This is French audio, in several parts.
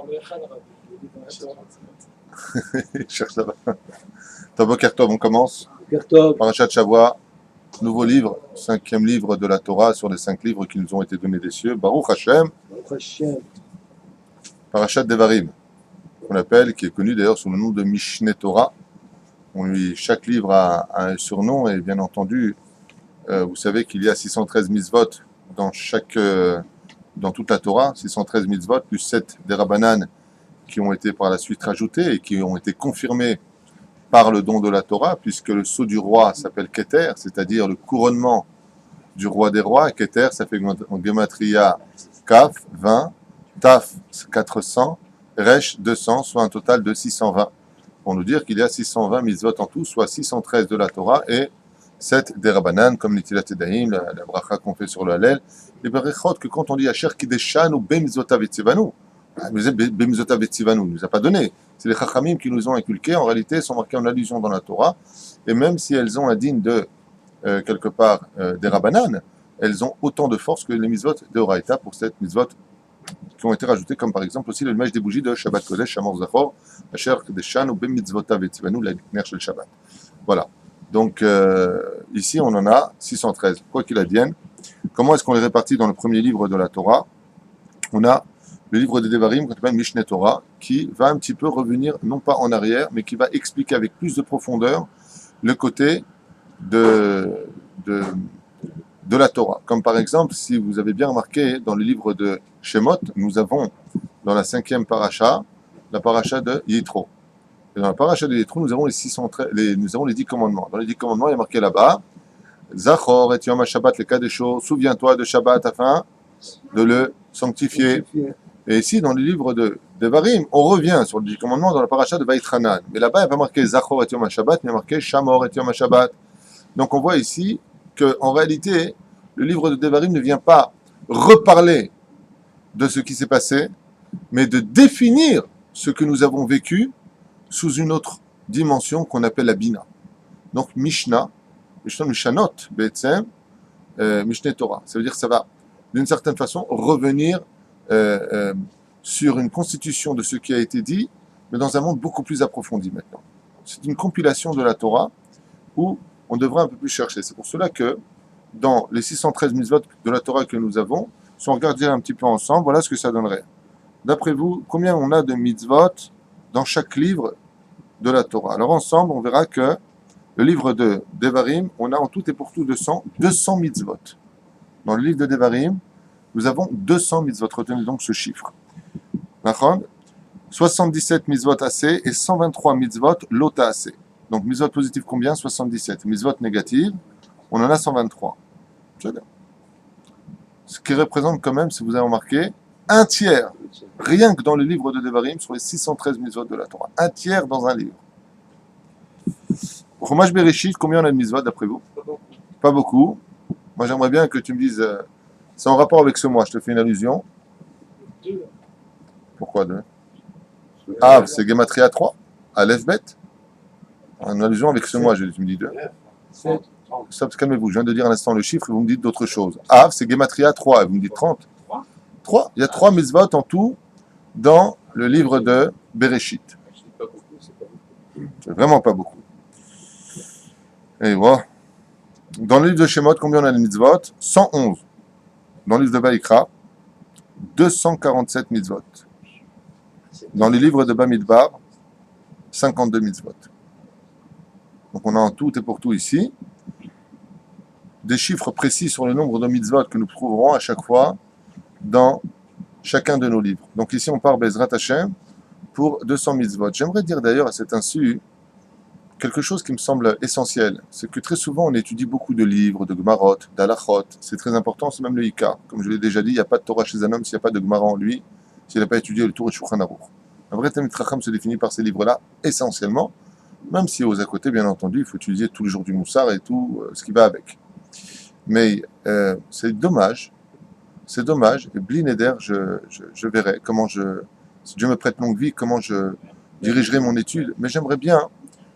dans le Echad Rabbi, le livre de la Torah. Il cherche là-bas. Boker Tov, on commence. Boker Tov. Parashat Shavua, nouveau livre, 5e livre de la Torah sur les 5 livres qui nous ont été donnés des cieux. Baruch Hashem. Baruch Hashem. Parashat Devarim, qu'on appelle, qui est connu d'ailleurs sous le nom de Mishneh Torah. Chaque livre a un surnom et bien entendu, vous savez qu'il y a 613 mitzvot dans toute la Torah, 613 mitzvot plus 7 des Rabbanan qui ont été par la suite rajoutés et qui ont été confirmés par le don de la Torah, puisque le sceau du roi s'appelle Keter, c'est-à-dire le couronnement du roi des rois. Keter, ça fait en Gematria Kaf, 20, Taf, 400, Resh, 200, soit un total de 620. Pour nous dire qu'il y a 620 mitzvot en tout, soit 613 de la Torah et 7 des Rabbanan, comme l'Itilat Edaim, la bracha qu'on fait sur le Hallel, les berechot que quand on dit Asher Kideshan ou Bemizotav Etzivanu, Bemizotav Etzivanu, il ne nous a pas donné. C'est les Chachamim qui nous ont inculqué, en réalité, sont marqués en allusion dans la Torah, et même si elles ont un digne de, quelque part, des Rabbanan, elles ont autant de force que les mitzvot de Horaïta pour cette mitzvot qui ont été rajoutées, comme par exemple aussi le mèche des bougies de Shabbat Kodesh, Shamor Zachor, Asher Kedeshan ou Bemitzvotav Etzivanu, la ner shel Shabbat. Voilà. Donc, ici, on en a 613. Quoi qu'il advienne, comment est-ce qu'on les répartit dans le premier livre de la Torah? On a le livre de Devarim, qu'on appelle Mishneh Torah, qui va un petit peu revenir, non pas en arrière, mais qui va expliquer avec plus de profondeur le côté de la Torah. Comme par exemple, si vous avez bien remarqué, dans le livre de Shemot, nous avons dans la 5e paracha, la paracha de Yitro. Et dans la paracha de Yitro, nous avons les 10 commandements. Dans les 10 commandements, il y a marqué là-bas, Zachor et Yom HaShabbat le Kadesho, souviens-toi de Shabbat afin de le sanctifier. Et ici, dans le livre de Devarim, on revient sur les 10 commandements dans la paracha de Vaïtranan. Mais là-bas, il n'y a pas marqué Zachor et Yom HaShabbat, mais il y a marqué Shamor et Yom HaShabbat. Donc on voit ici qu'en réalité, le livre de Devarim ne vient pas reparler de ce qui s'est passé, mais de définir ce que nous avons vécu sous une autre dimension qu'on appelle la Bina. Donc Mishnah, Mishanot, Be'etzem, Mishneh Torah. Ça veut dire que ça va, d'une certaine façon, revenir sur une constitution de ce qui a été dit, mais dans un monde beaucoup plus approfondi maintenant. C'est une compilation de la Torah où on devrait un peu plus chercher. C'est pour cela que dans les 613 mitzvot de la Torah que nous avons, si on regarde un petit peu ensemble, voilà ce que ça donnerait. D'après vous, combien on a de mitzvot dans chaque livre de la Torah? Alors ensemble, on verra que le livre de Devarim, on a en tout et pour tout 200 mitzvot. Dans le livre de Devarim, nous avons 200 mitzvot. Retenez donc ce chiffre. 77 mitzvot assez et 123 mitzvot lota assez. Donc mitzvot positif combien? 77. Mitzvot négative, on en a 123. Ce qui représente quand même, si vous avez remarqué, un tiers, rien que dans le livre de Devarim, sur les 613 mitzvot de la Torah. Un tiers dans un livre. Chumash Bereshit, combien on a de mitzvot d'après vous? Pas beaucoup. Moi j'aimerais bien que tu me dises, c'est en rapport avec ce mois, je te fais une allusion. Pourquoi 2? Ah, c'est Gematria 3, Aleph Bet. En allusion avec ce mois, tu me dis 2. Stop, calmez-vous, je viens de dire à l'instant le chiffre et vous me dites d'autres choses. Ah, c'est Gematria 3, et vous me dites 30. 3. Il y a 3 mitzvot en tout dans le livre de Bereshit. C'est vraiment pas beaucoup. Et voilà. Dans le livre de Shemot, combien on a de mitzvot? 111. Dans le livre de Vaïkra, 247 mitzvot. Dans le livre de Bamidbar, 52 mitzvot. Donc on a en tout et pour tout ici des chiffres précis sur le nombre de mitzvot que nous trouverons à chaque fois dans chacun de nos livres. Donc ici on part Bezrat Hashem pour 200 mitzvot. J'aimerais dire d'ailleurs à cet insu quelque chose qui me semble essentiel. C'est que très souvent on étudie beaucoup de livres, de Gemarot, d'Alachot. C'est très important, c'est même le Ika. Comme je l'ai déjà dit, il n'y a pas de Torah chez un homme s'il n'y a pas de Gemara en lui, s'il n'a pas étudié le Tour et Shulchan Aruch. Un vrai Talmid Chacham se définit par ces livres-là essentiellement, même si aux à côté, bien entendu, il faut utiliser tous les jours du Moussar et tout ce qui va avec. Mais c'est dommage, et Bli Neder, je verrai comment si Dieu me prête longue vie, comment je dirigerai mon étude, mais j'aimerais bien,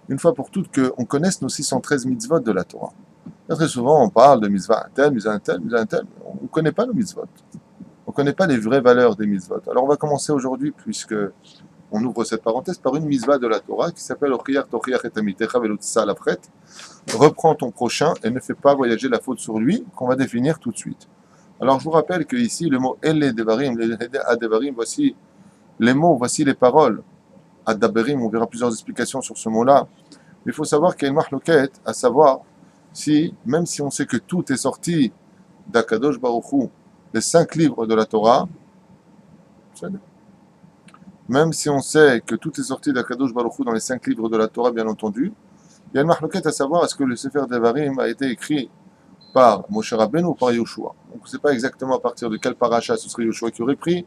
une fois pour toutes, qu'on connaisse nos 613 mitzvot de la Torah. Très souvent, on parle de mitzvah un tel, on ne connaît pas nos mitzvot. On ne connaît pas les vraies valeurs des mitzvot. Alors on va commencer aujourd'hui, puisque on ouvre cette parenthèse, par une mitzvah de la Torah qui s'appelle Ochiach Tochiach et Amitecha Velo Tissa Lafret. Reprends ton prochain et ne fais pas voyager la faute sur lui, qu'on va définir tout de suite. Alors je vous rappelle que ici le mot Elle Devarim, Adevarim, voici les mots, voici les paroles. Adaberim, on verra plusieurs explications sur ce mot-là. Mais il faut savoir qu'il y a une marloquette, à savoir si, même si on sait que tout est sorti d'Akadosh Baruch Hu, les 5 livres de la Torah, même si on sait que tout est sorti d'Akadosh Baruch Hu dans les 5 livres de la Torah, bien entendu, il y a une marloquette à savoir est-ce que le Sefer Devarim a été écrit par Moshe Rabbeinu ou par Yoshua. Donc on ne sait pas exactement à partir de quel paracha ce serait Yoshua qui aurait pris.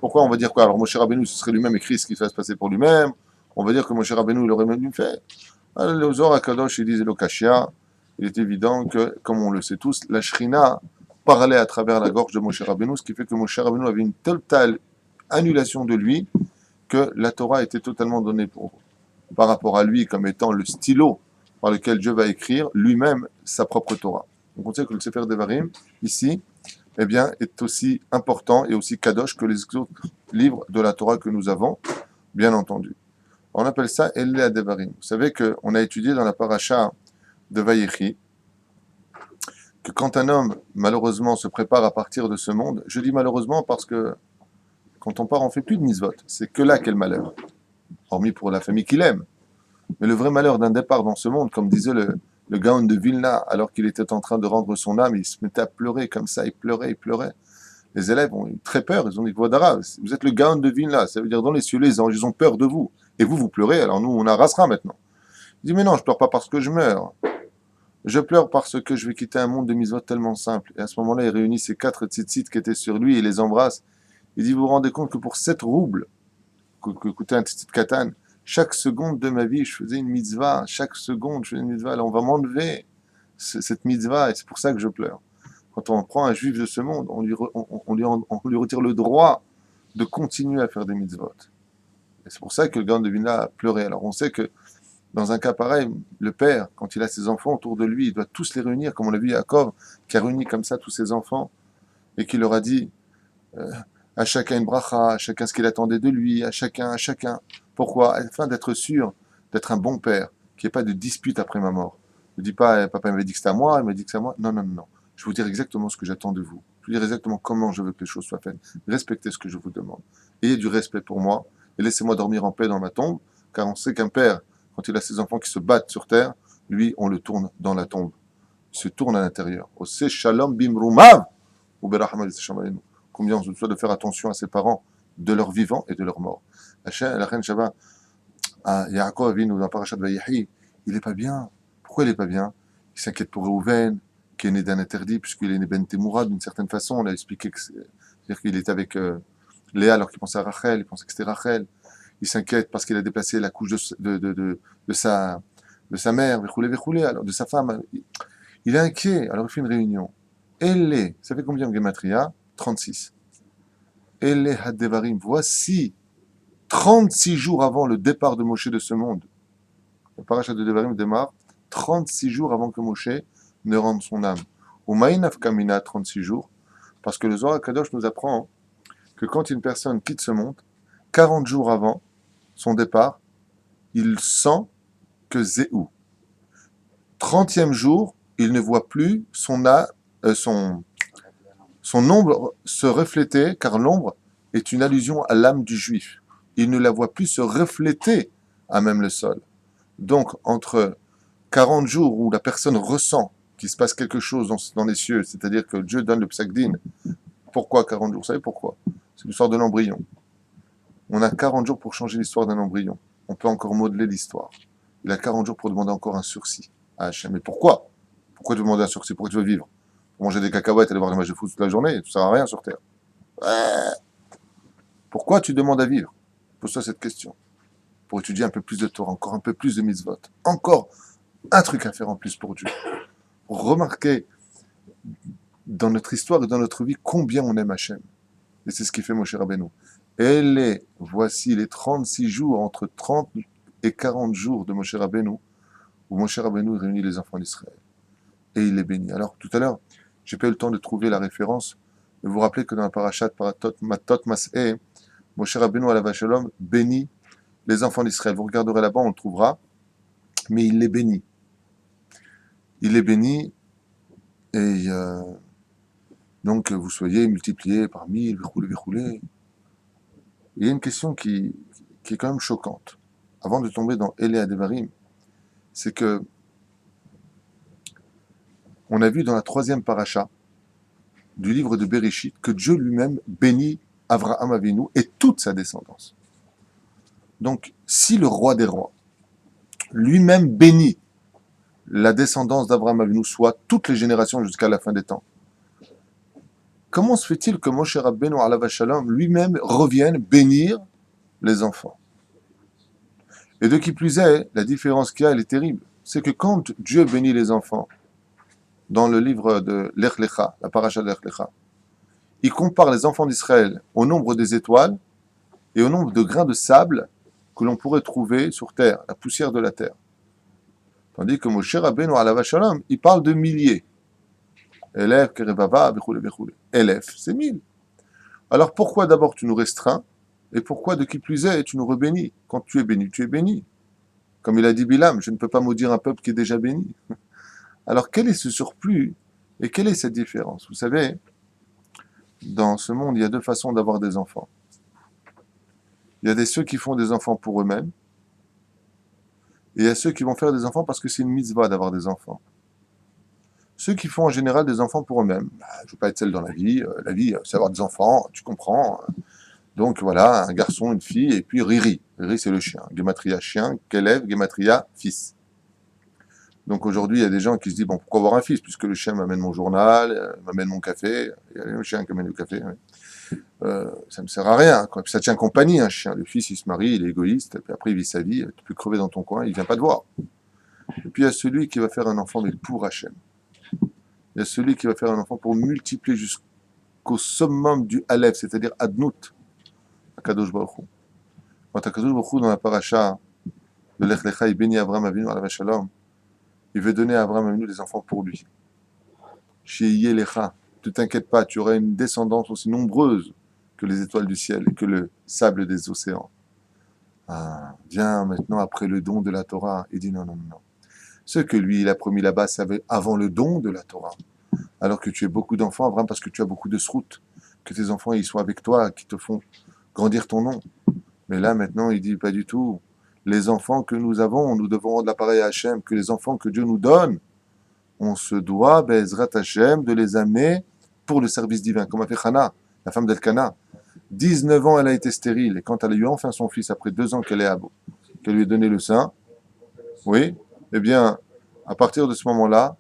Pourquoi on va dire quoi? Alors Moshe Rabbeinu, ce serait lui-même écrit ce qui va se passer pour lui-même. On va dire que Moshe Rabbeinu, il aurait même fait. Alors, le Zohar HaKadosh, il disait le Kashia. Il est évident que, comme on le sait tous, la Shrina parlait à travers la gorge de Moshe Rabbeinu, ce qui fait que Moshe Rabbeinu avait une totale annulation de lui, que la Torah était totalement donnée par rapport à lui comme étant le stylo par lequel Dieu va écrire lui-même sa propre Torah. Donc on sait que le Sefer Devarim, ici, eh bien, est aussi important et aussi kadosh que les autres livres de la Torah que nous avons, bien entendu. On appelle ça Elle Devarim. Vous savez qu'on a étudié dans la paracha de Vayechi que quand un homme, malheureusement, se prépare à partir de ce monde, je dis malheureusement parce que quand on part, on ne fait plus de mitzvot. C'est que là qu'est le malheur. Hormis pour la famille qu'il aime. Mais le vrai malheur d'un départ dans ce monde, comme disait le Gaon de Vilna, alors qu'il était en train de rendre son âme, il se mettait à pleurer comme ça, il pleurait, il pleurait. Les élèves ont eu très peur, ils ont dit, Vodara, vous êtes le Gaon de Vilna, ça veut dire dans les cieux, les anges, ils ont peur de vous. Et vous, vous pleurez, alors nous, on arrasera maintenant. Il dit, mais non, je pleure pas parce que je meurs. Je pleure parce que je vais quitter un monde de mitzvot tellement simple. Et à ce moment-là, il réunit ces 4 tzitzit qui étaient sur lui, il les embrasse. Il dit, vous vous rendez compte que pour 7 roubles, que coûtait un tzitzit katan, chaque seconde de ma vie, je faisais une mitzvah. Chaque seconde, je faisais une mitzvah. Là, on va m'enlever cette mitzvah et c'est pour ça que je pleure. Quand on prend un juif de ce monde, on lui retire le droit de continuer à faire des mitzvot. Et c'est pour ça que le Gaon de Vilna a pleuré. Alors on sait que dans un cas pareil, le père, quand il a ses enfants autour de lui, il doit tous les réunir, comme on l'a vu Yaakov, qui a réuni comme ça tous ses enfants et qui leur a dit à chacun une bracha, à chacun ce qu'il attendait de lui, à chacun. Pourquoi? Afin d'être sûr d'être un bon père, qu'il n'y ait pas de dispute après ma mort. Ne dis pas, papa m'avait dit que c'était à moi, il m'a dit que c'est à moi. Non. Je vais vous dire exactement ce que j'attends de vous. Je vais vous dire exactement comment je veux que les choses soient faites. Respectez ce que je vous demande. Ayez du respect pour moi et laissez-moi dormir en paix dans ma tombe, car on sait qu'un père, quand il a ses enfants qui se battent sur terre, lui, on le tourne dans la tombe. Il se tourne à l'intérieur. Ose shalom bimrumav ou beracham shamalenu. Combien on se doit de faire attention à ses parents, de leur vivant et de leur mort. La reine Shaba, à Yaakov Avinu dans la parasha de Vayechi, il n'est pas bien. Pourquoi il n'est pas bien? Il s'inquiète pour Reuven, qui est né d'un interdit, puisqu'il est né Ben Temoura, d'une certaine façon. On a expliqué que c'est-à-dire qu'il était avec Léa alors qu'il pensait à Rachel, il pensait que c'était Rachel. Il s'inquiète parce qu'il a déplacé la couche de sa mère, alors de sa femme. Il est inquiet, alors il fait une réunion. Elle, ça fait combien de Gematria? 36. Elle Hadevarim, voici 36 jours avant le départ de Moshe de ce monde. Le parachat de Devarim démarre 36 jours avant que Moshe ne rende son âme. Au Maïnaf Kamina, 36 jours, parce que le Zohar Kadosh nous apprend que quand une personne quitte ce monde, 40 jours avant son départ, il sent que Zéhou. 30e jour, il ne voit plus son ombre se refléter, car l'ombre est une allusion à l'âme du juif. Il ne la voit plus se refléter à même le sol. Donc, entre 40 jours où la personne ressent qu'il se passe quelque chose dans les cieux, c'est-à-dire que Dieu donne le psakdin. Pourquoi 40 jours? Vous savez pourquoi? C'est l'histoire de l'embryon. On a 40 jours pour changer l'histoire d'un embryon. On peut encore modeler l'histoire. Il a 40 jours pour demander encore un sursis à Hachem. Mais pourquoi? Pourquoi tu demandes un sursis? Pourquoi tu veux vivre? Pour manger des cacahuètes et aller voir les matchs de foot toute la journée? Ça ne sert à rien sur Terre. Pourquoi tu demandes à vivre? Pose-toi cette question. Pour étudier un peu plus de Torah, encore un peu plus de mitzvot. Encore un truc à faire en plus pour Dieu. Pour remarquer dans notre histoire et dans notre vie combien on aime Hachem. Et c'est ce qui fait Moshe Rabbeinu. Voici les 36 jours, entre 30 et 40 jours de Moshe Rabbeinu, où Moshe Rabbeinu réunit les enfants d'Israël. Et il les bénit. Alors, tout à l'heure, j'ai pas eu le temps de trouver la référence Et vous vous rappelez que dans la parashat Matot Mas'eh, Moshe Rabbeinu alav Shalom bénit les enfants d'Israël. Vous regarderez là-bas, on le trouvera, mais il les bénit. Il les bénit et donc vous soyez multipliés par 1000, vichoulé. Il y a une question qui est quand même choquante. Avant de tomber dans Elé Devarim, c'est que on a vu dans la 3e paracha du livre de Bereshit que Dieu lui-même bénit Avraham Avinu et toute sa descendance. Donc, si le roi des rois lui-même bénit la descendance d'Avraham Avinu, soit toutes les générations jusqu'à la fin des temps, comment se fait-il que Moshe Rabbeinu alav Shalom lui-même revienne bénir les enfants? Et de qui plus est, la différence qu'il y a, elle est terrible. C'est que quand Dieu bénit les enfants, dans le livre de Lech Lecha, la paracha de Lech Lecha, il compare les enfants d'Israël au nombre des étoiles et au nombre de grains de sable que l'on pourrait trouver sur terre, la poussière de la terre. Tandis que Moshe Rabbeinu alav Shalom, il parle de milliers. Elef, Kerevava, Bechoule, Bechoule. Elef, c'est 1000. Alors pourquoi d'abord tu nous restreins et pourquoi de qui plus est tu nous rebénis? Quand tu es béni, tu es béni. Comme il a dit Bilam, je ne peux pas maudire un peuple qui est déjà béni. Alors quel est ce surplus et quelle est cette différence? Vous savez, dans ce monde, il y a 2 façons d'avoir des enfants. Il y a ceux qui font des enfants pour eux-mêmes, et il y a ceux qui vont faire des enfants parce que c'est une mitzvah d'avoir des enfants. Ceux qui font en général des enfants pour eux-mêmes, je ne veux pas être seul dans la vie, c'est avoir des enfants, tu comprends. Donc voilà, un garçon, une fille, et puis Riri. Riri, c'est le chien. Gematria chien, Kelev, Gematria fils. Donc aujourd'hui, il y a des gens qui se disent, bon, pourquoi avoir un fils? Puisque le chien m'amène mon journal, m'amène mon café, il y a le chien qui amène le café. Ça ne me sert à rien, quoi. Puis ça tient compagnie, un chien. Le fils, il se marie, il est égoïste, puis après il vit sa vie, tu peux crever dans ton coin, il ne vient pas te voir. Et puis il y a celui qui va faire un enfant, mais pour Hachem. Il y a celui qui va faire un enfant pour multiplier jusqu'au summum du Aleph, c'est-à-dire Adnout, Akadosh Baruch Hu. Quand Akadosh Baruch Hu, dans la paracha de Lech Lecha, il bénit Abraham Avinu alav Shalom, il veut donner à Abraham Avinu des enfants pour lui. Sheyeh Lecha, ne t'inquiète pas, tu auras une descendance aussi nombreuse que les étoiles du ciel et que le sable des océans. Ah, viens maintenant après le don de la Torah. Il dit non. Ce que lui, il a promis là-bas, ça avait avant le don de la Torah. Alors que tu as beaucoup d'enfants, Abraham, parce que tu as beaucoup de sroutes, que tes enfants ils soient avec toi, qui te font grandir ton nom. Mais là, maintenant, il dit pas du tout. Les enfants que nous avons, nous devons rendre l'appareil à Hachem, que les enfants que Dieu nous donne, on se doit, Bezrat Hachem, de les amener pour le service divin. Comme a fait Hana, la femme d'Elkana. 19 ans, elle a été stérile. Et quand elle a eu enfin son fils, après 2 ans qu'elle lui a donné le sein, oui, eh bien, à partir de ce moment-là,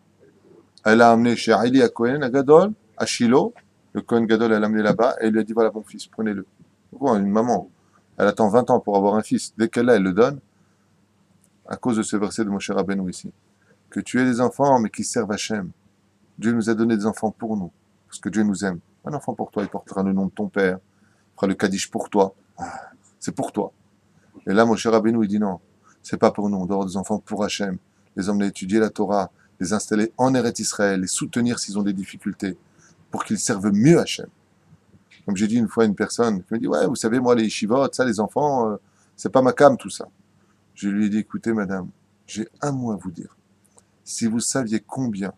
elle a amené chez Aïli à Kohen, à Gadol, à Shiloh. Le Kohen Gadol, elle l'a amené là-bas et elle lui a dit, voilà, mon fils, prenez-le. Pourquoi une maman, elle attend 20 ans pour avoir un fils. Dès qu'elle l'a, elle le donne. À cause de ce verset de Moshe Rabbeinu ici. Que tu aies des enfants, mais qui servent Hachem. Dieu nous a donné des enfants pour nous. Parce que Dieu nous aime. Un enfant pour toi, il portera le nom de ton père. Il fera le Kaddish pour toi. Ah, c'est pour toi. Et là, Moshe Rabbeinu, il dit non. C'est pas pour nous. On doit avoir des enfants pour Hachem. Les emmener étudier la Torah. Les installer en Eretz Israël. Les soutenir s'ils ont des difficultés. Pour qu'ils servent mieux Hachem. Comme j'ai dit une fois à une personne qui me dit, ouais, vous savez, moi, les yeshivot, ça, les enfants, c'est pas ma came, tout ça. Je lui ai dit, écoutez, madame, j'ai un mot à vous dire. Si vous saviez combien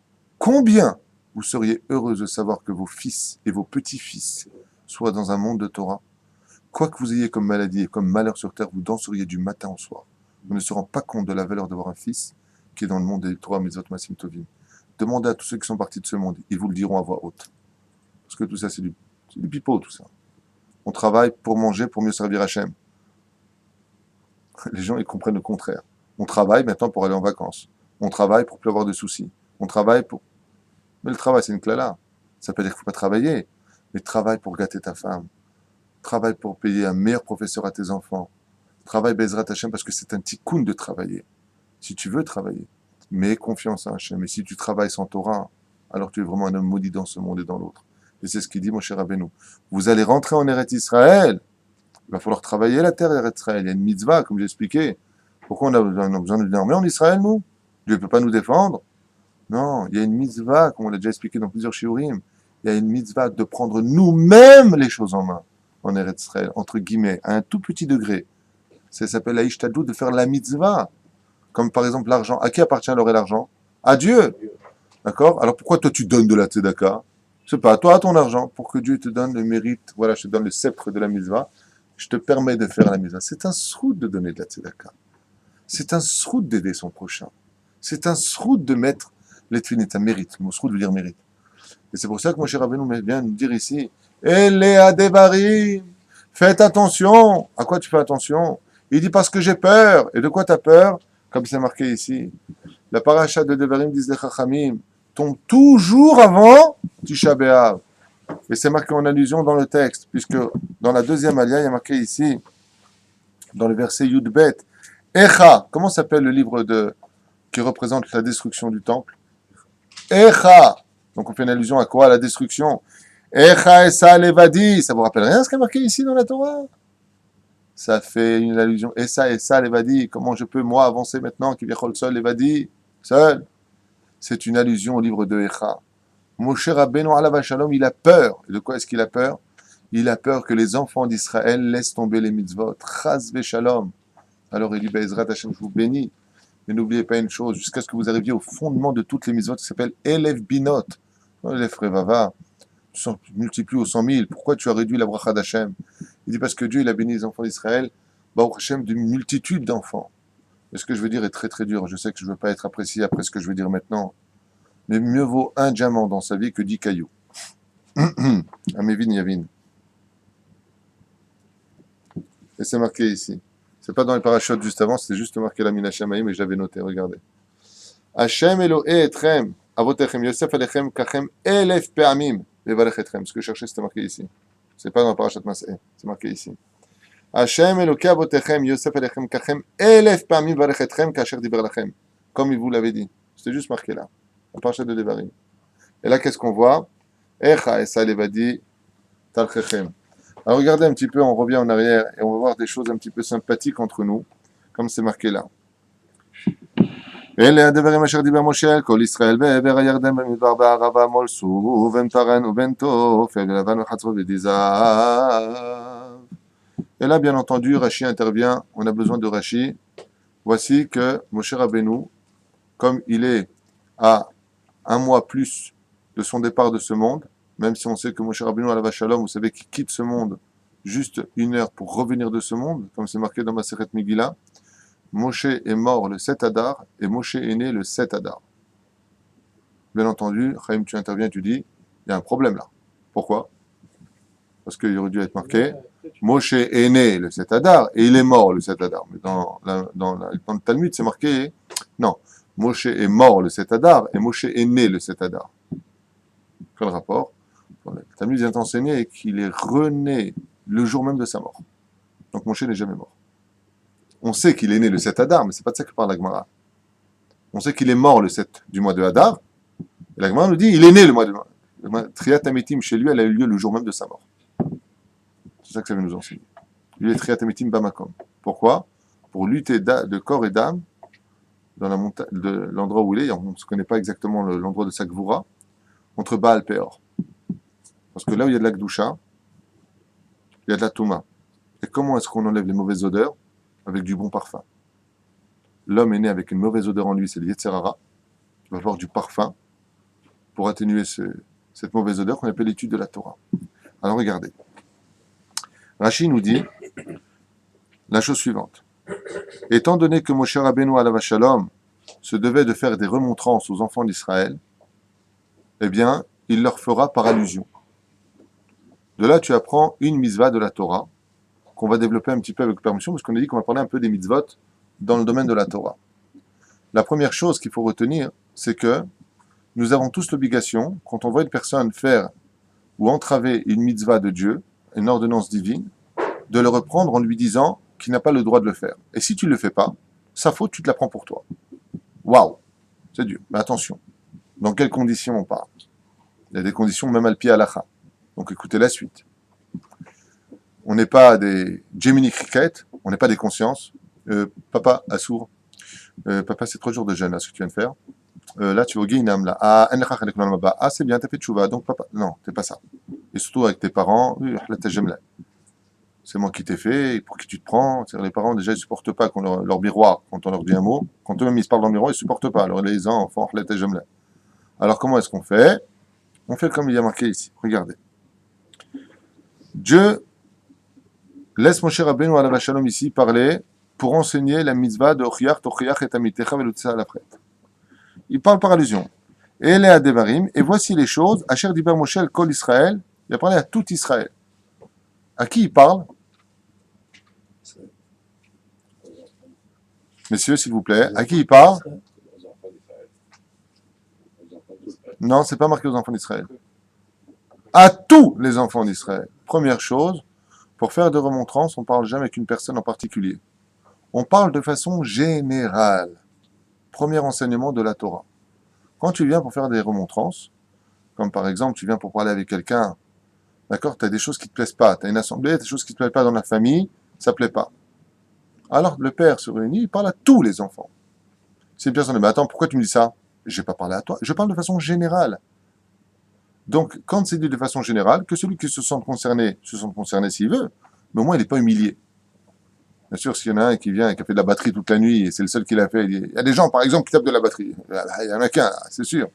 vous seriez heureuse de savoir que vos fils et vos petits-fils soient dans un monde de Torah, quoi que vous ayez comme maladie et comme malheur sur terre, vous danseriez du matin au soir. Vous ne se rendez pas compte de la valeur d'avoir un fils qui est dans le monde des Torah, Mitzvot, Masim Tovim. Demandez à tous ceux qui sont partis de ce monde, ils vous le diront à voix haute. Parce que tout ça, c'est du pipeau, tout ça. On travaille pour manger, pour mieux servir Hachem. Les gens, ils comprennent le contraire. On travaille maintenant pour aller en vacances. On travaille pour plus avoir de soucis. On travaille pour... Mais le travail, c'est une clala. Ça peut dire qu'il ne faut pas travailler. Mais travaille pour gâter ta femme. Travaille pour payer un meilleur professeur à tes enfants. Travaille Bezrat Hachem parce que c'est un tikkun de travailler. Si tu veux travailler, mets confiance à Hachem. Et si tu travailles sans Torah, alors tu es vraiment un homme maudit dans ce monde et dans l'autre. Et c'est ce qu'il dit, mon cher Rabbeinu. Vous allez rentrer en Eretz Israël. Il va falloir travailler la terre Eretz Israël. Il y a une mitzvah, comme j'ai expliqué. Pourquoi on a besoin d'une armée en Israël, nous? Dieu ne peut pas nous défendre? Non, il y a une mitzvah, comme on l'a déjà expliqué dans plusieurs shiurim. il y a une mitzvah de prendre nous-mêmes les choses en main, en Eretz Israël, entre guillemets, à un tout petit degré. Ça s'appelle la Ishtadlut, de faire la mitzvah. Comme par exemple l'argent. À qui appartient alors l'argent? À Dieu. D'accord? Alors pourquoi toi tu donnes de la tzedaka? C'est pas à toi, à ton argent, pour que Dieu te donne le mérite. Voilà, je te donne le sceptre de la mitzvah. Je te permets de faire la mitzvah. C'est un sroud de donner de la tzedaka. C'est un sroud d'aider son prochain. C'est un sroud de mettre les tefilin, un mérite. Le mot sroud veut dire mérite. Et c'est pour ça que Moshe Rabbeinu vient nous dire ici, Elea Devarim, faites attention. À quoi tu fais attention? Il dit parce que j'ai peur. Et de quoi tu as peur? Comme c'est marqué ici. La paracha de Devarim, disent les Chachamim, tombe toujours avant Tisha B'Av. Et c'est marqué en allusion dans le texte, puisque dans la deuxième alia, il y a marqué ici, dans le verset Yudbet, Echa, comment s'appelle le livre qui représente la destruction du temple? Echa. Donc on fait une allusion à quoi? À la destruction. Echa Esa Levadi. Ça vous rappelle rien ce qui est marqué ici dans la Torah? Ça fait une allusion. Esa Levadi. Comment je peux moi avancer maintenant? Qui vient seul Levadi? Seul. C'est une allusion au livre de Echa. Moshe Rabbeinu alav shalom, il a peur. Et de quoi est-ce qu'il a peur? Il a peur que les enfants d'Israël laissent tomber les mitzvot. Chas v'shalom. Alors il dit, Be'ezrat Hashem, je vous bénis. Mais n'oubliez pas une chose, jusqu'à ce que vous arriviez au fondement de toutes les mitzvot qui s'appellent Elef Binot. Elef Revava, tu multiplies au 100 000. Pourquoi tu as réduit la bracha d'Hachem? Il dit parce que Dieu il a béni les enfants d'Israël, Baruch Hashem, d'une multitude d'enfants. Et ce que je veux dire est très très dur. Je sais que je ne veux pas être apprécié après ce que je veux dire maintenant. Mais mieux vaut un diamant dans sa vie que 10 cailloux. Amévin Yavin. Et c'est marqué ici. C'est pas dans les parachutes juste avant, c'est juste marqué la Mina Shamaïm, mais j'avais noté, regardez. Hashem Elohé Etrem, Avotechem, Yosef Alechem, Kachem, Elef Pe'amim, Levalech Etrem. Ce que je cherchais, c'était marqué ici. C'est pas dans le parachat Mas'eh, c'est marqué ici. Hashem Elohé Avotechem, Yosef Alechem, Kachem, Elef Pe'amim, Levalech Etrem, Kacher Diber Lachem. Comme il vous l'avait dit. C'était juste marqué là. Le parachat de Devarim. Et là, qu'est-ce qu'on voit? Echa Esa Levadi, Talchechem. Alors regardez un petit peu, on revient en arrière et on va voir des choses un petit peu sympathiques entre nous, comme c'est marqué là. אלה הדברים אשר דיבר משה אל כל ישראל בעבר הירדן במדבר בערבה מול סור ובין פרן ובין תופל ולבן וחצרות ודזהב. Et là, bien entendu, Rashi intervient, on a besoin de Rashi. Voici que Moshe Rabbeinu, comme il est à un mois plus de son départ de ce monde, même si on sait que Moshe Rabbeinu alav shalom, vous savez qu'il quitte ce monde juste 1 heure pour revenir de ce monde, comme c'est marqué dans Masechet Megillah, Moshe est mort le 7 Adar et Moshe est né le 7 Adar. Bien entendu, Chaim, tu interviens, tu dis, il y a un problème là. Pourquoi? Parce qu'il aurait dû être marqué, Moshe est né le 7 Adar et il est mort le 7 Adar. Mais dans le Talmud, c'est marqué, non, Moshe est mort le 7 Adar et Moshe est né le 7 Adar. Quel rapport? Le Talmud vient enseigner qu'il est rené le jour même de sa mort. Donc Moshe n'est jamais mort. On sait qu'il est né le 7 Adar, mais c'est pas de ça que parle la Gemara. On sait qu'il est mort le 7 du mois de Adar. Et la Gemara nous dit il est né le mois de Triat Amitim chez lui, elle a eu lieu le jour même de sa mort. C'est ça que ça veut nous enseigner. Lui est Triat Amitim Bamakom. Pourquoi? Pour lutter de corps et d'âme dans la montagne, de l'endroit où il est. On ne se connaît pas exactement l'endroit de sa Gvura, contre Baal et Péor. Parce que là où il y a de la Gdusha, il y a de la Touma. Et comment est-ce qu'on enlève les mauvaises odeurs? Avec du bon parfum. L'homme est né avec une mauvaise odeur en lui, c'est le Yetzer Hara. Il va avoir du parfum pour atténuer cette mauvaise odeur qu'on appelle l'étude de la Torah. Alors regardez. Rashi nous dit la chose suivante. Étant donné que Moshe Rabbeinu alav shalom se devait de faire des remontrances aux enfants d'Israël, eh bien, il leur fera par allusion. De là, tu apprends une mitzvah de la Torah, qu'on va développer un petit peu avec permission, parce qu'on a dit qu'on va parler un peu des mitzvot dans le domaine de la Torah. La première chose qu'il faut retenir, c'est que nous avons tous l'obligation, quand on voit une personne faire ou entraver une mitzvah de Dieu, une ordonnance divine, de le reprendre en lui disant qu'il n'a pas le droit de le faire. Et si tu ne le fais pas, sa faute, tu te la prends pour toi. Waouh, c'est dur. Mais attention, dans quelles conditions on parle? Il y a des conditions même al pi halacha. Donc écoutez la suite. On n'est pas des Gemini Cricket, on n'est pas des consciences. Papa, assour. Papa, c'est 3 jours de jeûne, là, ce que tu viens de faire. là tu vas au Guinam, là. Ah, en lecha chalek l'olam haba. Ah, c'est bien, t'as fait tchouva, donc papa. Non, t'es pas ça. Et surtout avec tes parents, oui, ahlat jamla. C'est moi qui t'ai fait, et pour qui tu te prends. C'est-à-dire, les parents, déjà, ils supportent pas qu'on leur miroir, quand on leur dit un mot. Quand eux-mêmes, ils se parlent dans le miroir, ils supportent pas. Alors, les enfants, ahlat jamla. Alors, comment est-ce qu'on fait? On fait comme il y a marqué ici. Regardez. Dieu laisse Moshe Rabbeinu alav shalom ici parler pour enseigner la mitzvah de Ochiach, Tochiach et Amitecha velutza alafret. Il parle par allusion. Et les Adevarim, et voici les choses. Asher diber Moshe el kol Israël. Il a parlé à tout Israël. À qui il parle? Messieurs, s'il vous plaît, à qui il parle? Non, c'est pas marqué aux enfants d'Israël. À tous les enfants d'Israël. Première chose, pour faire des remontrances, on ne parle jamais avec une personne en particulier. On parle de façon générale. Premier enseignement de la Torah. Quand tu viens pour faire des remontrances, comme par exemple, tu viens pour parler avec quelqu'un, d'accord, tu as des choses qui ne te plaisent pas, tu as une assemblée, des choses qui ne te plaisent pas dans la famille, ça ne plaît pas. Alors le père se réunit, il parle à tous les enfants. Si une personne dit, mais attends, pourquoi tu me dis ça? Je n'ai pas parlé à toi, je parle de façon générale. Donc, quand c'est dit de façon générale, que celui qui se sent concerné s'il veut, mais au moins il n'est pas humilié. Bien sûr, s'il y en a un qui vient et qui a fait de la batterie toute la nuit, et c'est le seul qui l'a fait, il y a des gens, par exemple, qui tapent de la batterie. Il y en a qu'un, c'est sûr.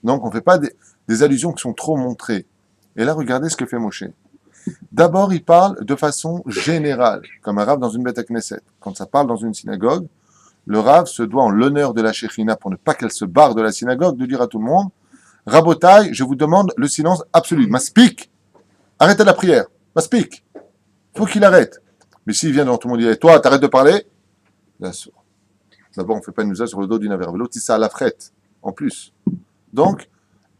Donc, on ne fait pas des allusions qui sont trop montrées. Et là, regardez ce que fait Moshe. D'abord, il parle de façon générale, comme un rave dans une bête Knesset. Quand ça parle dans une synagogue, le rave se doit, en l'honneur de la Shekhinah, pour ne pas qu'elle se barre de la synagogue, de dire à tout le monde, Rabotai, je vous demande le silence absolu. Maspik, arrêtez la prière. Maspik, faut qu'il arrête. Mais s'il vient devant tout le monde et dit, toi, t'arrêtes de parler, bien sûr. D'abord, on ne fait pas une usage sur le dos d'une averbe. L'autre, il la frette, en plus. Donc,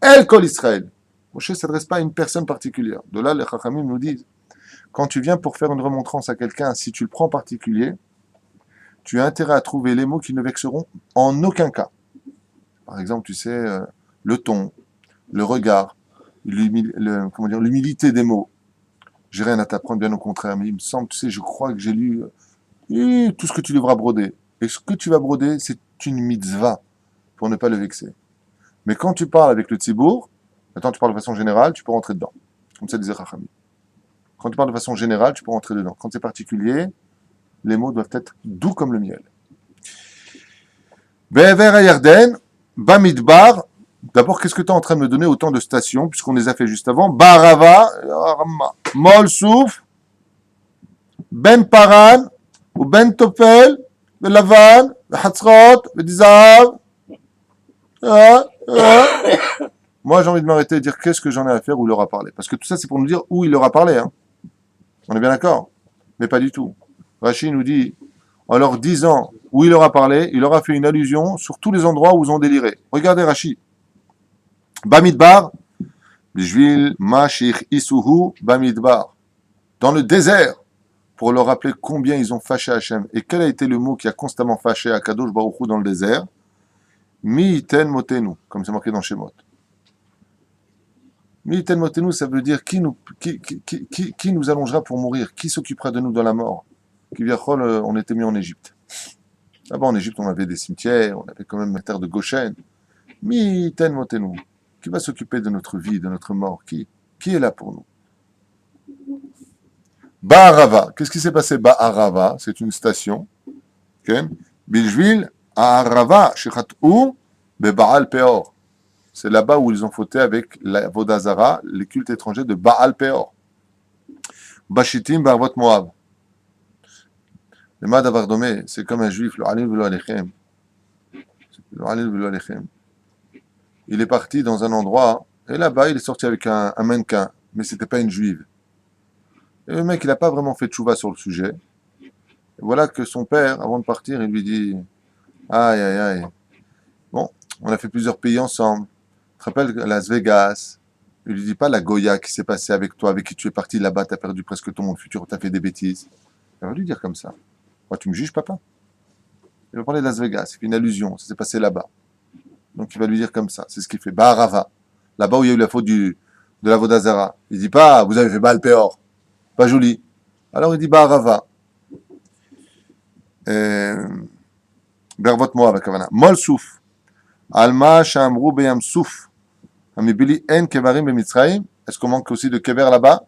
El Kol Israël. Moshe ne s'adresse pas à une personne particulière. De là, les Chachamim nous disent, quand tu viens pour faire une remontrance à quelqu'un, si tu le prends en particulier, tu as intérêt à trouver les mots qui ne vexeront en aucun cas. Par exemple, tu sais, le ton, le regard, l'humilité des mots. J'ai rien à t'apprendre, bien au contraire, mais il me semble, tu sais, je crois que j'ai lu tout ce que tu devras broder. Et ce que tu vas broder, c'est une mitzvah, pour ne pas le vexer. Mais quand tu parles avec le tzibour, maintenant tu parles de façon générale, tu peux rentrer dedans. Comme ça disait Chachami. Quand tu parles de façon générale, tu peux rentrer dedans. Quand c'est particulier, les mots doivent être doux comme le miel. Be'ever Yarden, Bamidbar. D'abord, qu'est-ce que tu es en train de me donner autant de stations, puisqu'on les a fait juste avant? Barava, Mol Souf, Ben Paran, ou Ben Topel, Lavan, Hatzrot, Dizav. Moi, j'ai envie de m'arrêter et dire qu'est-ce que j'en ai à faire où il leur a parlé. Parce que tout ça, c'est pour nous dire où il leur a parlé. Hein. On est bien d'accord? Mais pas du tout. Rachid nous dit, en leur disant où il leur a parlé, il leur a fait une allusion sur tous les endroits où ils ont déliré. Regardez Rachid. Bamidbar, Bijvil, Mashich, Isuhu, Bamidbar. Dans le désert, pour leur rappeler combien ils ont fâché Hachem. Et quel a été le mot qui a constamment fâché Akadosh Baruch Hu dans le désert? Mi-iten motenu, comme c'est marqué dans Shemot. Mi-iten motenu, ça veut dire qui nous allongera pour mourir, qui s'occupera de nous dans la mort. Kiviachol, on était mis en Égypte. Là-bas en Égypte, on avait des cimetières, on avait quand même la terre de Goshen. Mi-iten motenu, qui va s'occuper de notre vie, de notre mort? Qui est là pour nous? Ba'arava, qu'est-ce qui s'est passé? Ba'arava, c'est une station. Okay? Bijvil, Arava, Shechat'u, Be'Baal Peor. C'est là-bas où ils ont fauté avec la Vodazara, les cultes étrangers de Baal Peor. Bashitim, Barvot Moab. Le Mad Avardomé, c'est comme un juif, le Halil Velo Alechem. Le Halil Velo Alechem. Il est parti dans un endroit, et là-bas, il est sorti avec un mannequin, mais c'était pas une juive. Et le mec, il n'a pas vraiment fait tchouva sur le sujet. Et voilà que son père, avant de partir, il lui dit aïe, aïe, aïe. Bon, on a fait plusieurs pays ensemble. Tu te rappelles Las Vegas? Il lui dit pas la Goya qui s'est passée avec toi, avec qui tu es parti là-bas, tu as perdu presque ton monde futur, tu as fait des bêtises. Il va lui dire comme ça. Moi, tu me juges, papa? Il va parler de Las Vegas, il fait une allusion, ça s'est passé là-bas. Donc il va lui dire comme ça, c'est ce qu'il fait. Ba'arava, là-bas où il y a eu la faute de la Vodazara. Il dit pas, vous avez fait Baal Peor. Pas joli. Alors il dit Ba'arava. Bervot Moab, Kavana. Mol Souf. Alma Shamru Beyam Souf. Amibili En Kevarim Bemitzraim. Est-ce qu'on manque aussi de Kever là-bas?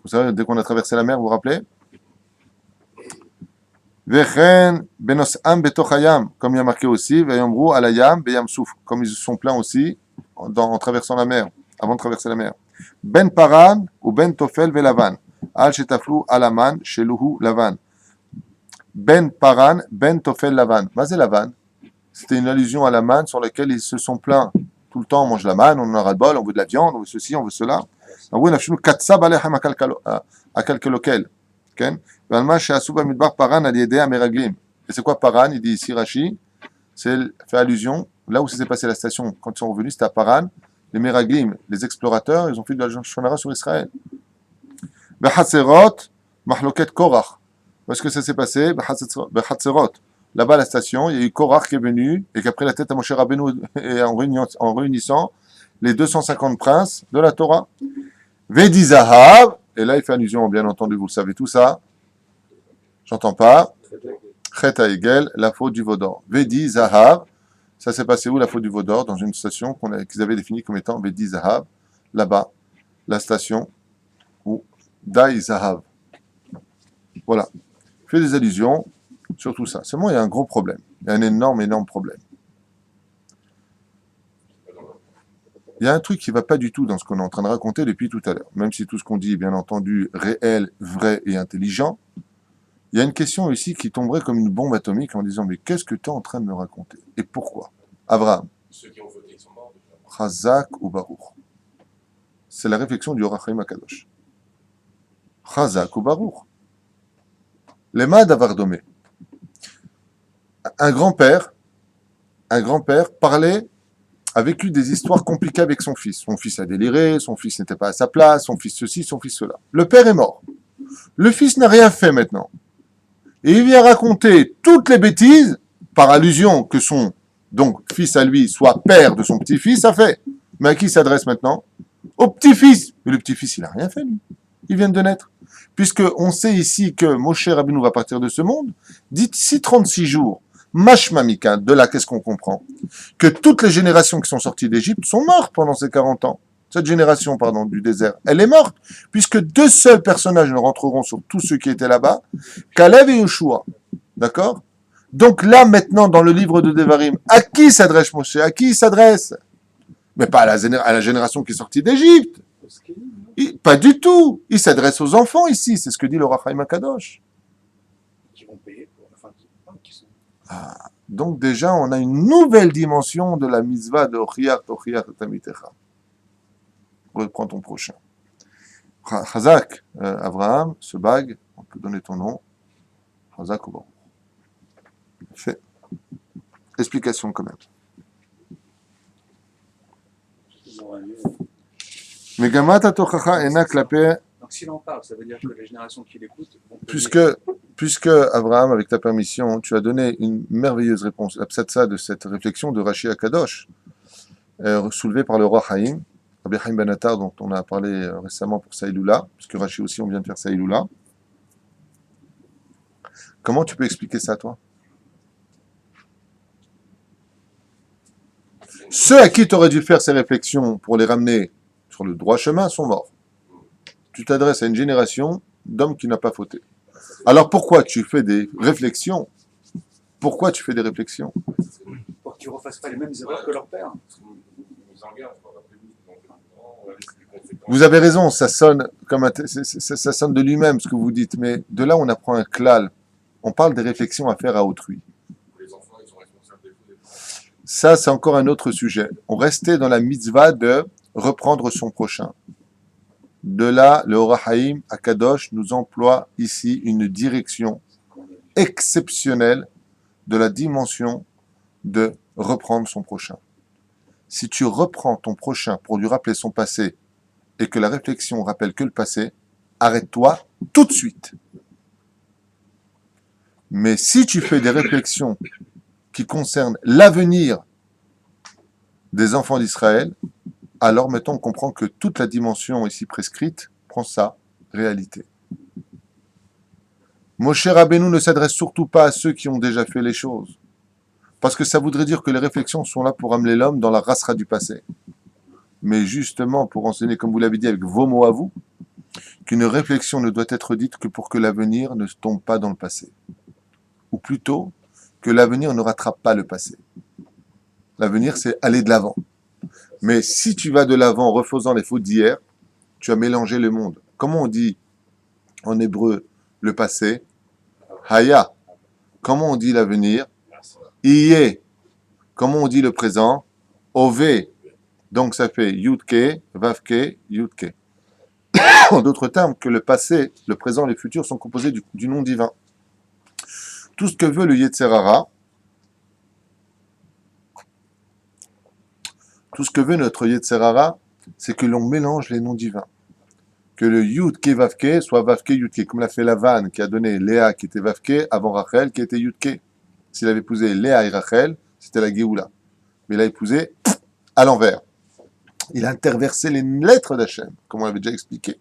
Vous savez, dès qu'on a traversé la mer, vous vous rappelez? Vechen Benos Am Betochayam. Comme il y a marqué aussi. Veyamru Alayam Beyam Souf. Comme ils se sont plaints aussi en traversant la mer, avant de traverser la mer. Ben Paran ou Ben Tofel Velavan. Al Shetaflu Alaman Sheluhu Lavan. Ben Paran, Ben Tofel Lavan. Mazé Lavan. C'était une allusion à la manne sur laquelle ils se sont plaints. Tout le temps, on mange la manne, on en a ras-le-bol, on veut de la viande, on veut ceci, on veut cela. Et c'est quoi Paran? Il dit ici Rashi, c'est fait allusion, là où ça s'est passé la station, quand ils sont revenus, c'était à Paran. Les Meraglim, les explorateurs, ils ont fait de la shonara sur Israël. Bechatzerot, Mahloket Korach. Où est-ce que ça s'est passé? Bechatzerot. Là-bas, à la station, il y a eu Korach qui est venu et qui a pris la tête à Moshe Rabbeinu et en réunissant les 250 princes de la Torah. Vedi Zahav, et là il fait allusion, bien entendu, vous le savez tout ça. J'entends pas. Chet Egel, la faute du Vaudor. Vedi Zahav, ça s'est passé où la faute du Vaudor? Dans une station qu'ils avaient définie comme étant Vedi Zahav, là-bas, la station où Dai Zahav. Voilà. Il fait des allusions sur tout ça. Seulement, il y a un gros problème. Il y a un énorme problème. Il y a un truc qui ne va pas du tout dans ce qu'on est en train de raconter depuis tout à l'heure. Même si tout ce qu'on dit est bien entendu réel, vrai et intelligent, il y a une question ici qui tomberait comme une bombe atomique en disant « Mais qu'est-ce que tu es en train de me raconter? Et pourquoi ?» Abraham. Ceux qui ont voté, ils sont morts déjà. Chazak ou Baruch. C'est la réflexion du Or HaChaim HaKadosh. Chazak ou Baruch. Lema Davardomé. Un grand-père parlait, a vécu des histoires compliquées avec son fils. Son fils a déliré, son fils n'était pas à sa place, son fils ceci, son fils cela. Le père est mort. Le fils n'a rien fait maintenant. Et il vient raconter toutes les bêtises, par allusion que son donc fils à lui soit père de son petit-fils, a fait. Mais à qui il s'adresse maintenant? Au petit-fils. Mais le petit-fils, il n'a rien fait, lui. Il vient de naître. Puisqu'on sait ici que Moshe Rabbeinu va partir de ce monde, d'ici 36 jours, Mashmamika, de là, qu'est-ce qu'on comprend? Que toutes les générations qui sont sorties d'Égypte sont mortes pendant ces 40 ans. Cette génération, pardon, du désert, elle est morte, puisque deux seuls personnages ne rentreront sur tous ceux qui étaient là-bas, Kalev et Yoshua. D'accord? Donc là, maintenant, dans le livre de Devarim, à qui s'adresse Moshe? À qui il s'adresse? Mais pas à la génération qui est sortie d'Égypte. Pas du tout. Il s'adresse aux enfants ici, c'est ce que dit le Or HaChaim HaKadosh. Qui vont payer pour la fin qui sont. Donc déjà, on a une nouvelle dimension de la mitzvah de Ochiach Tamitecha. Reprends ton prochain. Chazak, Abraham, ce bague, on peut donner ton nom. Chazak ou Baruch. Fait. Explication quand même. Megamat atochacha ena klape. Donc s'il en parle, ça veut dire que les générations qui l'écoutent vont Puisque Abraham, avec ta permission, tu as donné une merveilleuse réponse, la psatsa de cette réflexion de Rashi Akadosh, soulevée par le roi Haïm, Rabbi Haïm Ben Attar, dont on a parlé récemment pour Saïloula, puisque Rashi aussi, on vient de faire Saïloula. Comment tu peux expliquer ça, toi? Ceux à qui tu aurais dû faire ces réflexions pour les ramener sur le droit chemin sont morts. Tu t'adresses à une génération d'hommes qui n'a pas fauté. Alors pourquoi tu fais des réflexions? Pourquoi tu fais des réflexions? pour qu'ils ne refassent pas les mêmes erreurs que leur père. Vous avez raison, ça sonne comme ça sonne de lui-même ce que vous dites, mais de là on apprend un klal. On parle des réflexions à faire à autrui. Ça, c'est encore un autre sujet. On restait dans la mitzvah de reprendre son prochain. De là, le Or HaChaim HaKadosh nous emploie ici une direction exceptionnelle de la dimension de reprendre son prochain. Si tu reprends ton prochain pour lui rappeler son passé et que la réflexion rappelle que le passé, arrête-toi tout de suite. Mais si tu fais des réflexions qui concernent l'avenir des enfants d'Israël, alors mettons on comprend que toute la dimension ici prescrite prend sa réalité. Moshe Rabbeinu ne s'adresse surtout pas à ceux qui ont déjà fait les choses. Parce que ça voudrait dire que les réflexions sont là pour amener l'homme dans la rasra du passé. Mais justement, pour enseigner, comme vous l'avez dit avec vos mots à vous, qu'une réflexion ne doit être dite que pour que l'avenir ne tombe pas dans le passé. Ou plutôt, que l'avenir ne rattrape pas le passé. L'avenir, c'est aller de l'avant. Mais si tu vas de l'avant en refaisant les fautes d'hier, tu as mélangé le monde. Comment on dit en hébreu le passé? Haya. Comment on dit l'avenir? Iye. Comment on dit le présent? Ove. Donc ça fait Yudke, Vavke, Yudke. En d'autres termes, que le passé, le présent et le futur sont composés du nom divin. Tout ce que veut le Yetzer Hara, tout ce que veut notre Yetzer Hara, c'est que l'on mélange les noms divins. Que le Yudke Vavke soit Vavke Yudke, comme l'a fait Lavan, qui a donné Léa qui était Vavke avant Rachel qui était Yudke. S'il avait épousé Léa et Rachel, c'était la Géoula. Mais il a épousé à l'envers. Il a interversé les lettres d'Hachem, comme on l'avait déjà expliqué.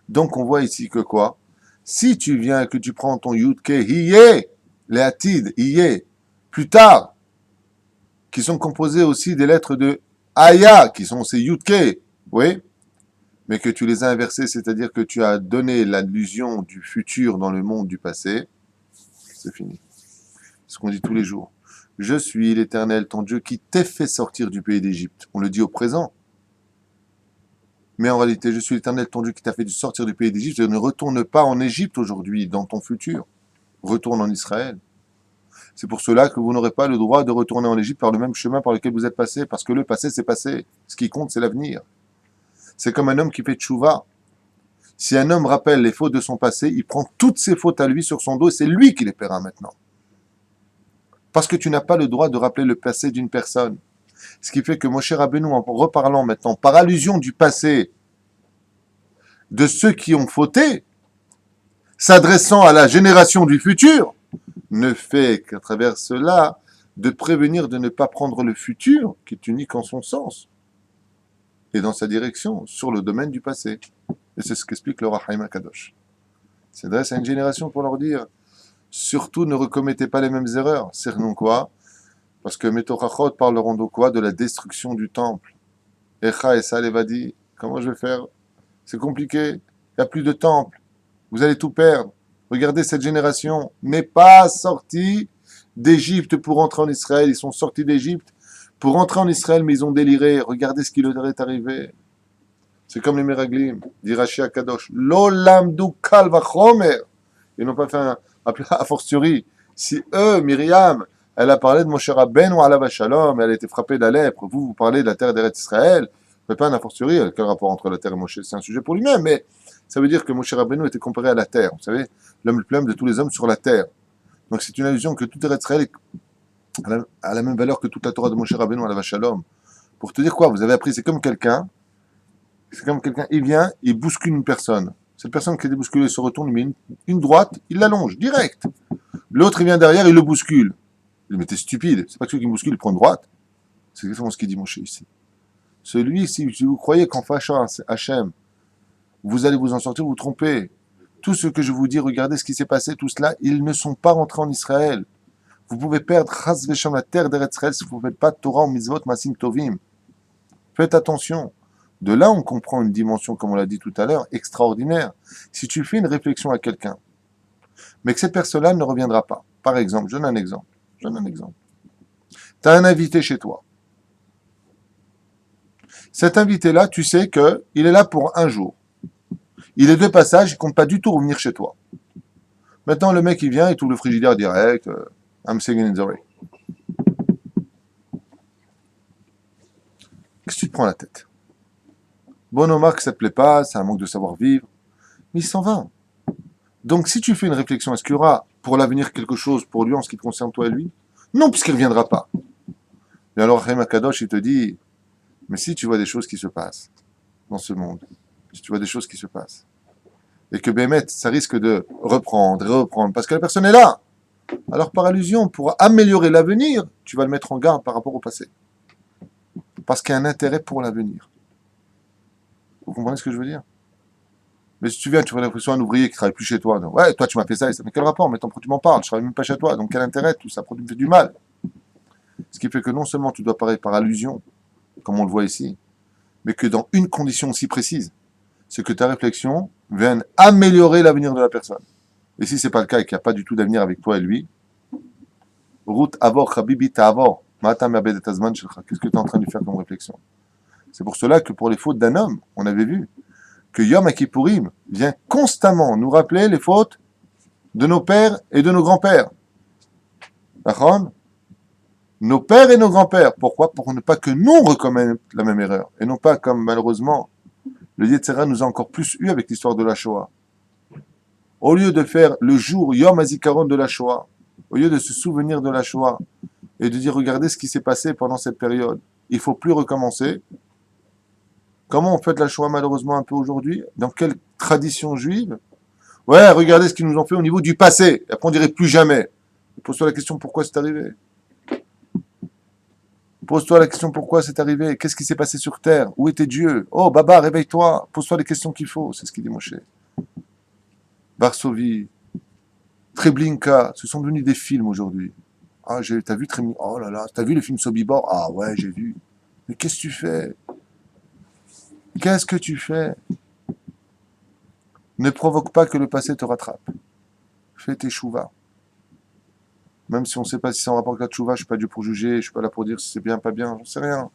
Donc on voit ici que quoi? Si tu viens et que tu prends ton Yudke, Hiye, les Atid, Hiye, plus tard, qui sont composés aussi des lettres de Aya, qui sont ces Yudke, oui, mais que tu les as inversés, c'est-à-dire que tu as donné l'allusion du futur dans le monde du passé, c'est fini. C'est ce qu'on dit tous les jours. Je suis l'Éternel, ton Dieu, qui t'ai fait sortir du pays d'Égypte. On le dit au présent. Mais en réalité, je suis l'Éternel, ton Dieu, qui t'a fait sortir du pays d'Égypte. Je ne retourne pas en Égypte aujourd'hui, dans ton futur. Retourne en Israël. C'est pour cela que vous n'aurez pas le droit de retourner en Égypte par le même chemin par lequel vous êtes passé, parce que le passé, c'est passé. Ce qui compte, c'est l'avenir. C'est comme un homme qui fait tchouva. Si un homme rappelle les fautes de son passé, il prend toutes ses fautes à lui sur son dos et c'est lui qui les paiera maintenant. Parce que tu n'as pas le droit de rappeler le passé d'une personne. Ce qui fait que Moshe Rabbeinu, en reparlant maintenant, par allusion du passé, de ceux qui ont fauté, s'adressant à la génération du futur, ne fait qu'à travers cela, de prévenir de ne pas prendre le futur, qui est unique en son sens, et dans sa direction, sur le domaine du passé. Et c'est ce qu'explique le Rahaim HaKadosh. Il s'adresse à une génération pour leur dire, surtout ne recommettez pas les mêmes erreurs. C'est non quoi? Parce que Metorachot parleront de quoi? De la destruction du temple. Echa et Salevadi, comment je vais faire? C'est compliqué, il n'y a plus de temple, vous allez tout perdre. Regardez, cette génération n'est pas sortie d'Égypte pour entrer en Israël, ils sont sortis d'Égypte pour entrer en Israël, mais ils ont déliré. Regardez ce qui leur est arrivé. C'est comme les Meraglim, dit Rashi Akadosh. L'olamdu kal vachomer. Ils n'ont pas fait a fortiori. Si eux, Myriam, elle a parlé de Moshe Rabbeinu alav shalom, elle a été frappée de la lèpre. Vous parlez de la terre d'Eretz Israël. Mais pas un a fortiori. Quel rapport entre la terre et Moshe? C'est un sujet pour lui-même, mais ça veut dire que Moshe Rabbeinu était comparé à la terre. Vous savez, l'homme le plus humble de tous les hommes sur la terre. Donc c'est une allusion que tout Eretz Israël a la même valeur que toute la Torah de Moshe Rabbeinu alav shalom. Pour te dire quoi? Vous avez appris, c'est comme quelqu'un, il vient, il bouscule une personne. Cette personne qui a été bousculée se retourne, il met une droite, il l'allonge, direct. L'autre, il vient derrière, il le bouscule. Il dit, mais t'es stupide, c'est pas que celui qui me bouscule, il prend une droite. C'est exactement ce qu'il dit Moshe ici. Celui, si vous croyez qu'en fâchant Hachem, vous allez vous en sortir, vous vous trompez. Tout ce que je vous dis, regardez ce qui s'est passé, tout cela, ils ne sont pas rentrés en Israël. Vous pouvez perdre Chas Vesham, la terre d'Eretz Israël, si vous ne faites pas de Torah ou Mitzvot Masim Tovim. Faites attention. De là, on comprend une dimension, comme on l'a dit tout à l'heure, extraordinaire. Si tu fais une réflexion à quelqu'un, mais que cette personne-là ne reviendra pas. Par exemple, je donne un exemple. Tu as un invité chez toi. Cet invité-là, tu sais qu'il est là pour un jour. Il est de passage, il ne compte pas du tout revenir chez toi. Maintenant, le mec, il vient, il trouve le frigidaire direct. I'm singing in the rain. Qu'est-ce que tu te prends la tête? Bon, Omar, que ça te plaît pas, c'est un manque de savoir-vivre. Mais il s'en va. Donc, si tu fais une réflexion, est-ce qu'il y aura pour l'avenir quelque chose pour lui en ce qui te concerne toi et lui? Non, puisqu'il ne reviendra pas. Et alors, Chaim Akadosh, il te dit, mais si tu vois des choses qui se passent dans ce monde, si tu vois des choses qui se passent, et que Bémet, ça risque de reprendre, parce que la personne est là, alors par allusion, pour améliorer l'avenir, tu vas le mettre en garde par rapport au passé. Parce qu'il y a un intérêt pour l'avenir. Vous comprenez ce que je veux dire? Mais si tu viens, tu vois l'impression un ouvrier qui travaille plus chez toi. Donc, ouais, toi tu m'as fait ça et ça. Mais quel rapport? Mais tant que tu m'en parles, je travaille même pas chez toi. Donc quel intérêt? Tout ça produit du mal. Ce qui fait que non seulement tu dois parler par allusion, comme on le voit ici, mais que dans une condition aussi précise, c'est que ta réflexion vienne améliorer l'avenir de la personne. Et si c'est pas le cas et qu'il n'y a pas du tout d'avenir avec toi et lui, route avor, habibi ta'avor, ma'ata me'abed et azman shelcha. Qu'est-ce que tu es en train de faire comme réflexion? C'est pour cela que pour les fautes d'un homme, on avait vu que Yom Kippourim vient constamment nous rappeler les fautes de nos pères et de nos grands-pères. D'accord? Nos pères et nos grands-pères. Pourquoi? Pour ne pas que nous recommettions la même erreur. Et non pas comme malheureusement le Yetzera nous a encore plus eu avec l'histoire de la Shoah. Au lieu de faire le jour Yom HaZikaron de la Shoah, au lieu de se souvenir de la Shoah et de dire regardez ce qui s'est passé pendant cette période, il ne faut plus recommencer. Comment on fait la Shoah malheureusement un peu aujourd'hui? Dans quelle tradition juive? Ouais, regardez ce qu'ils nous ont fait au niveau du passé. Et après on dirait plus jamais. Pose-toi la question pourquoi c'est arrivé. Pose-toi la question pourquoi c'est arrivé. Qu'est-ce qui s'est passé sur terre? Où était Dieu? Oh, Baba, réveille-toi. Pose-toi les questions qu'il faut. C'est ce qu'il dit Moshe. Varsovie, Treblinka, ce sont devenus des films aujourd'hui. Ah, t'as vu Treblinka? Oh là là, t'as vu le film Sobibor? Ah ouais, j'ai vu. Mais qu'est-ce que tu fais? Qu'est-ce que tu fais? Ne provoque pas que le passé te rattrape. Fais tes chouvas. Même si on ne sait pas si c'est en rapport avec la tchouva, je ne suis pas Dieu pour juger, je ne suis pas là pour dire si c'est bien, pas bien, j'en sais rien.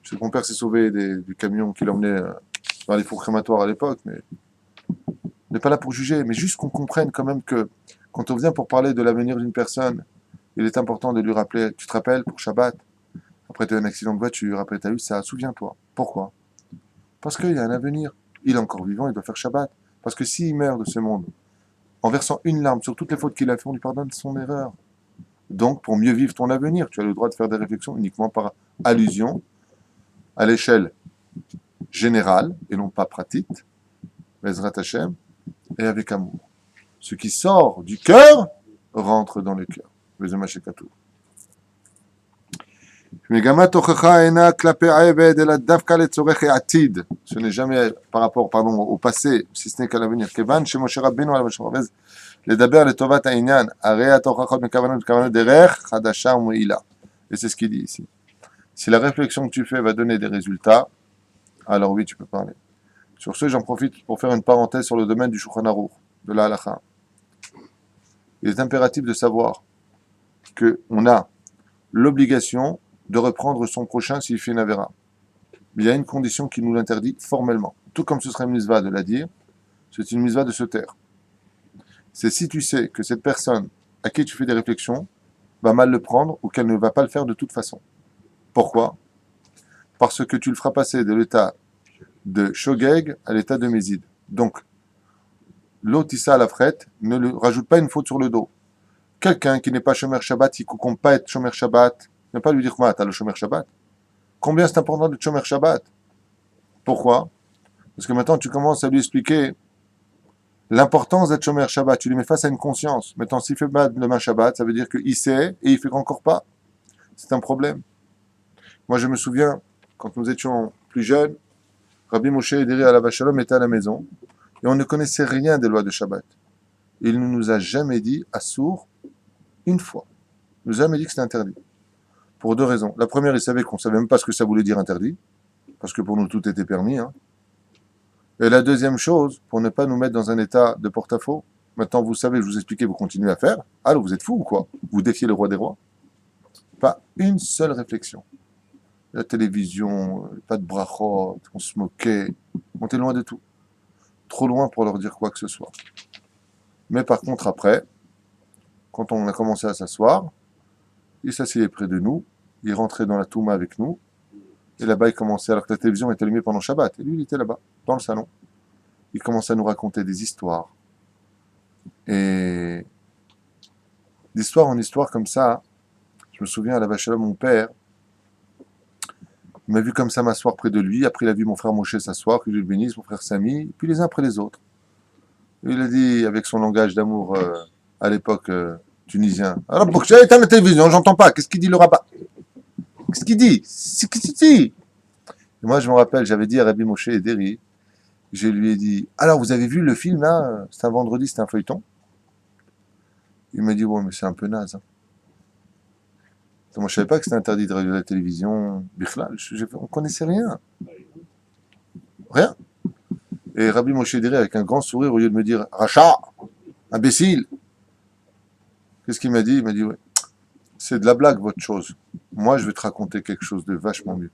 Je sais que mon père s'est sauvé du camion qui l'emmenait dans les fours crématoires à l'époque, mais on n'est pas là pour juger, mais juste qu'on comprenne quand même que quand on vient pour parler de l'avenir d'une personne, il est important de lui rappeler, tu te rappelles, pour Shabbat, après tu as eu un accident de voiture, après tu as eu ça, souviens-toi. Pourquoi? Parce qu'il y a un avenir. Il est encore vivant, il doit faire Shabbat. Parce que s'il meurt de ce monde, en versant une larme sur toutes les fautes qu'il a fait, on lui pardonne son erreur. Donc, pour mieux vivre ton avenir, tu as le droit de faire des réflexions uniquement par allusion, à l'échelle générale, et non pas pratique, Bezrat Hashem, et avec amour. Ce qui sort du cœur rentre dans le cœur. Ce n'est jamais par rapport, au passé, si ce n'est qu'à l'avenir. לדבר לטובת העניין, הרי התוכחות מכוונות דרך חדשה ומועילה. Et c'est ce qu'il dit ici. Si la réflexion que tu fais va donner des résultats, alors oui, tu peux parler. Sur ce, j'en profite pour faire une parenthèse sur le domaine du Shulchan Aruch, de la Halakha. Il est impératif de savoir qu'on a l'obligation de reprendre son prochain s'il fait une avéra. Mais il y a une condition qui nous l'interdit formellement. Tout comme ce serait une mitzvah de la dire, c'est une mitzvah de se taire. C'est si tu sais que cette personne à qui tu fais des réflexions va mal le prendre ou qu'elle ne va pas le faire de toute façon. Pourquoi? Parce que tu le feras passer de l'état de shogeg à l'état de mézid. Donc, l'otissa à la frette ne le rajoute pas une faute sur le dos. Quelqu'un qui n'est pas Shomer Shabbat, qui ne compte pas être Shomer Shabbat, ne pas lui dire quoi, t'as le Shomer Shabbat. Combien c'est important de Shomer Shabbat? Pourquoi? Parce que maintenant tu commences à lui expliquer l'importance d'être Shomer Shabbat. Tu lui mets face à une conscience. Maintenant, s'il fait mal demain Shabbat, ça veut dire qu'il sait et il fait encore pas. C'est un problème. Moi, je me souviens, quand nous étions plus jeunes, Rabbi Moshe Ederi à la Shalom était à la maison et on ne connaissait rien des lois de Shabbat. Il ne nous a jamais dit à sourd une fois. Il nous a jamais dit que c'était interdit. Pour deux raisons. La première, il savait qu'on ne savait même pas ce que ça voulait dire interdit, parce que pour nous, tout était permis. Hein. Et la deuxième chose, pour ne pas nous mettre dans un état de porte-à-faux, maintenant vous savez, je vous expliquais, vous continuez à faire. Alors vous êtes fou ou quoi? Vous défiez le roi des rois? Pas une seule réflexion. La télévision, pas de brachot, on se moquait, on était loin de tout. Trop loin pour leur dire quoi que ce soit. Mais par contre, après, quand on a commencé à s'asseoir, il s'asseyait près de nous, il rentrait dans la touma avec nous, et là-bas il commençait, alors que la télévision était allumée pendant Shabbat, et lui il était là-bas, dans le salon. Il commençait à nous raconter des histoires. Et d'histoire en histoire comme ça, je me souviens à la vache mon père, il m'a vu comme ça m'asseoir près de lui, après il a vu mon frère Moshe s'asseoir, que Dieu le bénisse, mon frère Samy, puis les uns après les autres. Et il a dit, avec son langage d'amour à l'époque tunisien, alors pour que j'aille à la télévision, j'entends pas, qu'est-ce qu'il dit le rabbin? Qu'est-ce qu'il dit? Qu'est-ce qu'il dit? Et moi je me rappelle, j'avais dit à Rabbi Moshe Ederi, je lui ai dit, alors vous avez vu le film là, c'est un vendredi, c'est un feuilleton? Il m'a dit, bon mais c'est un peu naze. Hein. Moi, je savais pas que c'était interdit de regarder la télévision. Bichlal, on connaissait rien. Rien. Et Rabbi Moshe Deri, avec un grand sourire, au lieu de me dire Racha, imbécile, qu'est-ce qu'il m'a dit? Il m'a dit, ouais, c'est de la blague, votre chose. Moi, je vais te raconter quelque chose de vachement mieux.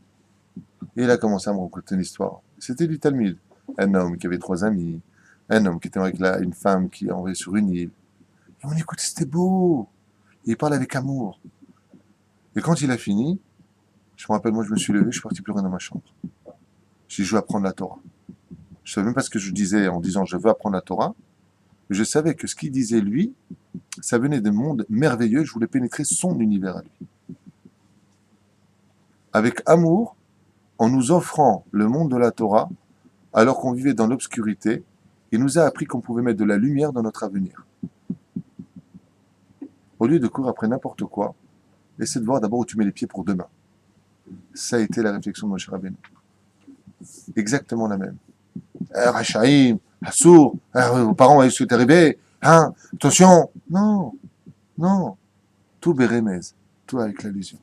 Et il a commencé à me raconter une histoire. C'était du Talmud. Un homme qui avait 3 amis, un homme qui était avec une femme qui envoyait sur une île. Et on écoute, c'était beau. Et il parle avec amour. Et quand il a fini, je me rappelle, moi, je me suis levé, je suis parti pleurer dans ma chambre. J'ai dit, je veux apprendre la Torah. Je savais même pas ce que je disais en disant je veux apprendre la Torah. Mais je savais que ce qu'il disait lui, ça venait d'un monde merveilleux. Je voulais pénétrer son univers à lui. Avec amour, en nous offrant le monde de la Torah, alors qu'on vivait dans l'obscurité, il nous a appris qu'on pouvait mettre de la lumière dans notre avenir. Au lieu de courir après n'importe quoi, essaie de voir d'abord où tu mets les pieds pour demain. Ça a été la réflexion de Moshe Rabbeinu. Exactement la même. Rachaïm, Hassour, vos parents, est-ce que t'es arrivé? Hein? Attention! Non, non. Tout bérémez, tout avec l'allusion.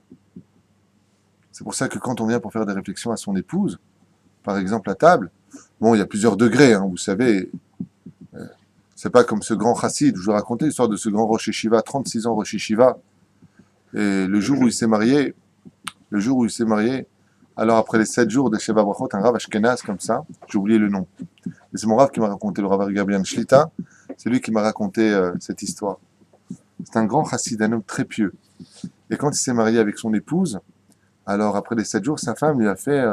C'est pour ça que quand on vient pour faire des réflexions à son épouse, par exemple à table, bon, il y a plusieurs degrés, hein, vous savez. C'est pas comme ce grand chassid, je vous ai raconté l'histoire de ce grand Rosh Yeshiva, 36 ans Rosh Yeshiva. Et le jour où il s'est marié, alors après les 7 jours de Sheva Brachot, un Rav Ashkenaz comme ça, j'ai oublié le nom. Et c'est mon Rav qui m'a raconté, le Rav Gabriel Shlita, c'est lui qui m'a raconté cette histoire. C'est un grand chassid, un homme très pieux. Et quand il s'est marié avec son épouse, alors après les 7 jours, sa femme lui a fait,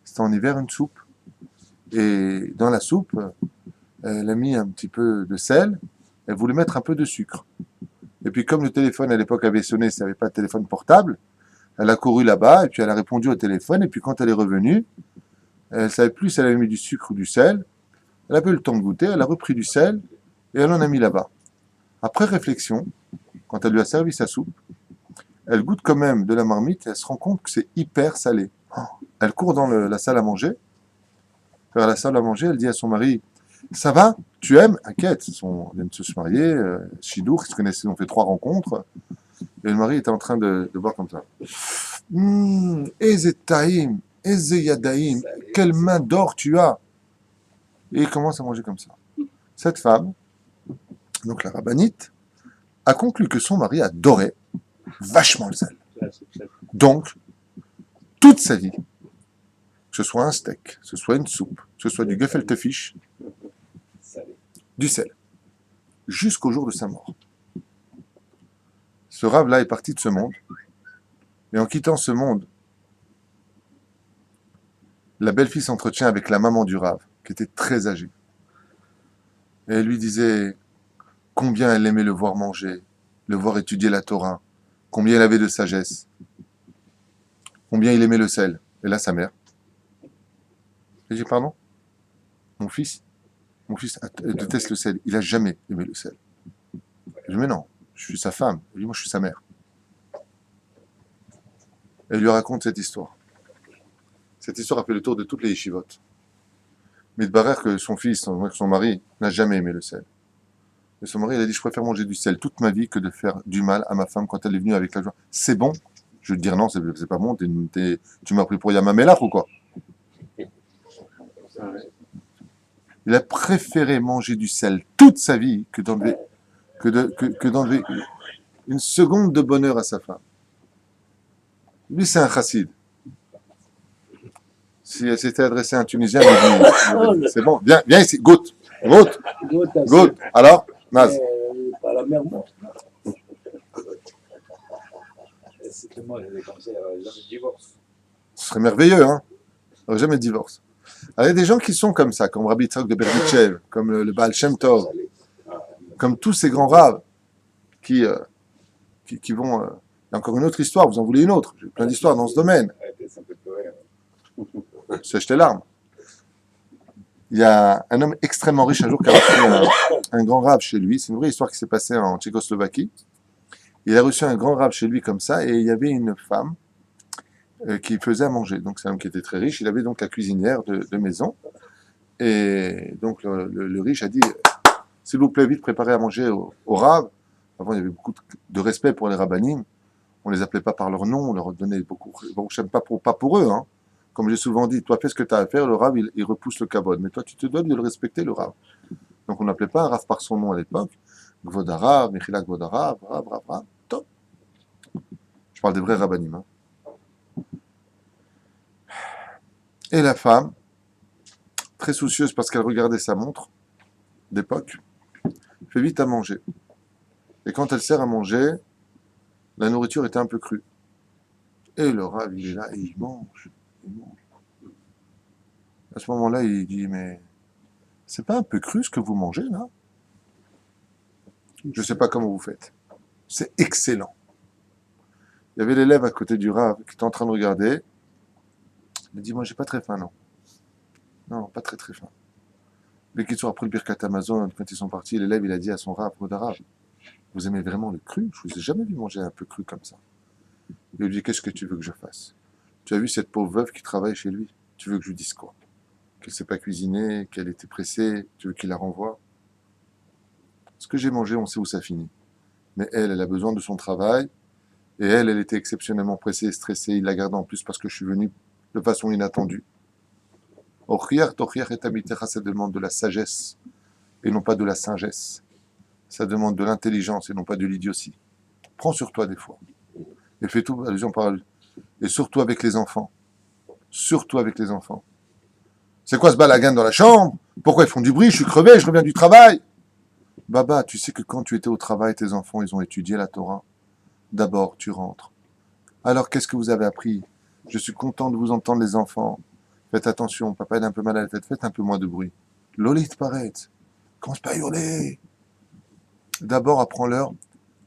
c'était en hiver, une soupe. Et dans la soupe, elle a mis un petit peu de sel, elle voulait mettre un peu de sucre. Et puis comme le téléphone à l'époque avait sonné, ça n'avait pas de téléphone portable, elle a couru là-bas, et puis elle a répondu au téléphone, et puis quand elle est revenue, elle ne savait plus si elle avait mis du sucre ou du sel. Elle a pas eu le temps de goûter, elle a repris du sel, et elle en a mis là-bas. Après réflexion, quand elle lui a servi sa soupe, elle goûte quand même de la marmite, et elle se rend compte que c'est hyper salé. Elle court dans la salle à manger, vers la salle à manger, elle dit à son mari, ça va? Tu aimes? Inquiète, ils viennent de se marier, Chidour, ils se connaissaient, ils ont fait 3 rencontres, et le mari était en train de boire comme ça. Eze taïm, eze yadaïm, quelle main d'or tu as! Et il commence à manger comme ça. Cette femme, donc la rabbinite, a conclu que son mari adorait vachement le sel. Donc, toute sa vie, que ce soit un steak, que ce soit une soupe, que ce soit du gefilte fish, du sel, jusqu'au jour de sa mort. Ce rave-là est parti de ce monde, et en quittant ce monde, la belle-fille s'entretient avec la maman du rave, qui était très âgée. Et elle lui disait combien elle aimait le voir manger, le voir étudier la Torah, combien elle avait de sagesse, combien il aimait le sel. Et là, sa mère. Elle dit, pardon? Mon fils déteste le sel. Il n'a jamais aimé le sel. Je dis, mais non, je suis sa femme. Elle dit, moi, je suis sa mère. Elle lui raconte cette histoire. Cette histoire a fait le tour de toutes les yeshivotes. Mais de barrer que son fils, son mari, n'a jamais aimé le sel. Et son mari, il a dit, je préfère manger du sel toute ma vie que de faire du mal à ma femme quand elle est venue avec la joie. C'est bon? Je vais te dire, non, c'est pas bon, tu m'as pris pour Yamamelach ou quoi? Il a préféré manger du sel toute sa vie que d'enlever une seconde de bonheur à sa femme. Lui, c'est un chassid. Si elle s'était adressée à un Tunisien, il dit, c'est bon, viens ici, goûte. Alors, Naz. Pas la mère morte. C'était moi, j'avais comme ça, jamais de divorce. Ce serait merveilleux, hein? Alors, jamais de divorce. Alors, il y a des gens qui sont comme ça, comme Rabbi Tzok de Berdichev, comme le Baal Shem Tov, comme tous ces grands raves qui vont... Il y a encore une autre histoire, vous en voulez une autre? J'ai plein d'histoires dans ce domaine. C'est jeter l'arme. Il y a un homme extrêmement riche un jour qui a reçu un grand rave chez lui. C'est une vraie histoire qui s'est passée en Tchécoslovaquie. Il a reçu un grand rave chez lui comme ça, et il y avait une femme qui faisait à manger. Donc c'est un homme qui était très riche. Il avait donc la cuisinière de maison. Et donc le riche a dit, s'il vous plaît, vite préparez à manger au rave. Avant, il y avait beaucoup de respect pour les rabbinim. On ne les appelait pas par leur nom, on leur donnait beaucoup. Bon, je n'aime pas pour eux, hein. Comme j'ai souvent dit, toi fais ce que tu as à faire, le Rav, il repousse le kabod. Mais toi, tu te dois de le respecter, le Rav. Donc on n'appelait pas un Rav par son nom à l'époque. Gvodarav, Mechila Gvodarav, Rav, top. Je parle des vrais rabbanim. Hein. Et la femme, très soucieuse parce qu'elle regardait sa montre d'époque, fait vite à manger. Et quand elle sert à manger, la nourriture était un peu crue. Et le Rav, il est là et il mange. Il mange. À ce moment-là, il dit, mais c'est pas un peu cru ce que vous mangez, là? Je ne sais pas comment vous faites. C'est excellent. Il y avait l'élève à côté du Rav qui était en train de regarder. Il a dit, moi, j'ai pas très faim, non. Non, pas très très faim. Mais qu'ils sont après le Birkat Amazon, quand ils sont partis, l'élève, il a dit à son Rav, Rav, vous aimez vraiment le cru? Je vous ai jamais vu manger un peu cru comme ça. Il lui dit, qu'est-ce que tu veux que je fasse? Tu as vu cette pauvre veuve qui travaille chez lui? Tu veux que je lui dise quoi? Qu'elle ne sait pas cuisiner, qu'elle était pressée, tu veux qu'il la renvoie? Ce que j'ai mangé, on sait où ça finit. Mais elle a besoin de son travail, et elle était exceptionnellement pressée et stressée. Il la garde en plus parce que je suis venu de façon inattendue. Ochiach, tochiach et tamitecha, ça demande de la sagesse, et non pas de la singesse. Ça demande de l'intelligence, et non pas de l'idiotie. Prends sur toi des fois. Et fais tout, allusion par et surtout avec les enfants. Surtout avec les enfants. C'est quoi ce balagan dans la chambre? Pourquoi ils font du bruit? Je suis crevé, je reviens du travail. Baba, tu sais que quand tu étais au travail, tes enfants, ils ont étudié la Torah. D'abord, tu rentres. Alors, qu'est-ce que vous avez appris? Je suis content de vous entendre, les enfants. Faites attention, papa est un peu mal à la tête, faites un peu moins de bruit. Lolit paraît. Commence pas à hurler. D'abord, apprends-leur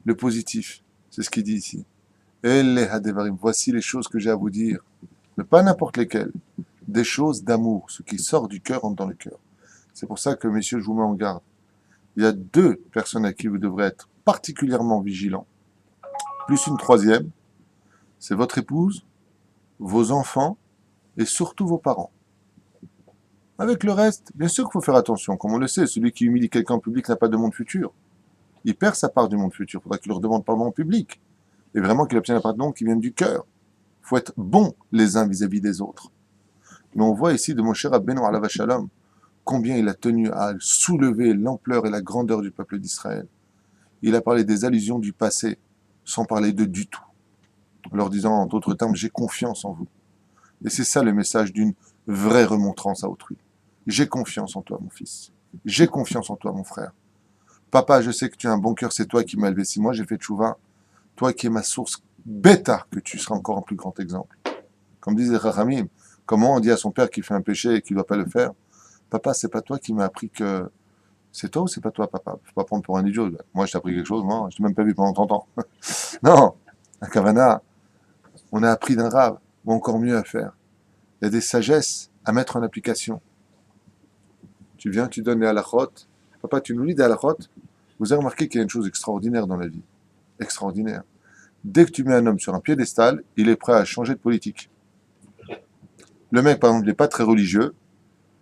le positif. C'est ce qu'il dit ici. Voici les choses que j'ai à vous dire. Mais pas n'importe lesquelles. Des choses d'amour. Ce qui sort du cœur entre dans le cœur. C'est pour ça que, messieurs, je vous mets en garde. Il y a deux personnes à qui vous devrez être particulièrement vigilants. Plus une troisième. C'est votre épouse, vos enfants et surtout vos parents. Avec le reste, bien sûr qu'il faut faire attention. Comme on le sait, celui qui humilie quelqu'un en public n'a pas de monde futur. Il perd sa part du monde futur. Il faudra qu'il leur demande pardon en public. Et vraiment qu'il obtienne un pardon qui vienne du cœur. Il faut être bon les uns vis-à-vis des autres. Mais on voit ici de Moshe Rabbeinu alav shalom combien il a tenu à soulever l'ampleur et la grandeur du peuple d'Israël. Il a parlé des allusions du passé, sans parler de du tout. En leur disant, en d'autres termes, j'ai confiance en vous. Et c'est ça le message d'une vraie remontrance à autrui. J'ai confiance en toi, mon fils. J'ai confiance en toi, mon frère. Papa, je sais que tu as un bon cœur, c'est toi qui m'as élevé. Si moi j'ai fait tchouva, toi qui es ma source, bêta, que tu seras encore un plus grand exemple. Comme disait Rachamim, comment on dit à son père qu'il fait un péché et qu'il ne doit pas le faire? Papa, c'est pas toi qui m'as appris que... C'est toi ou c'est pas toi, papa? Faut pas prendre pour un idiot. Moi, je t'ai appris quelque chose, moi, je t'ai même pas vu pendant 30 ans. Non, à Kavana, on a appris d'un rave, ou encore mieux à faire. Il y a des sagesses à mettre en application. Tu viens, tu donnes les halachot. Papa, tu nous lis des halachot. Vous avez remarqué qu'il y a une chose extraordinaire dans la vie. Extraordinaire. Dès que tu mets un homme sur un piédestal, il est prêt à changer de politique. Le mec, par exemple, il n'est pas très religieux.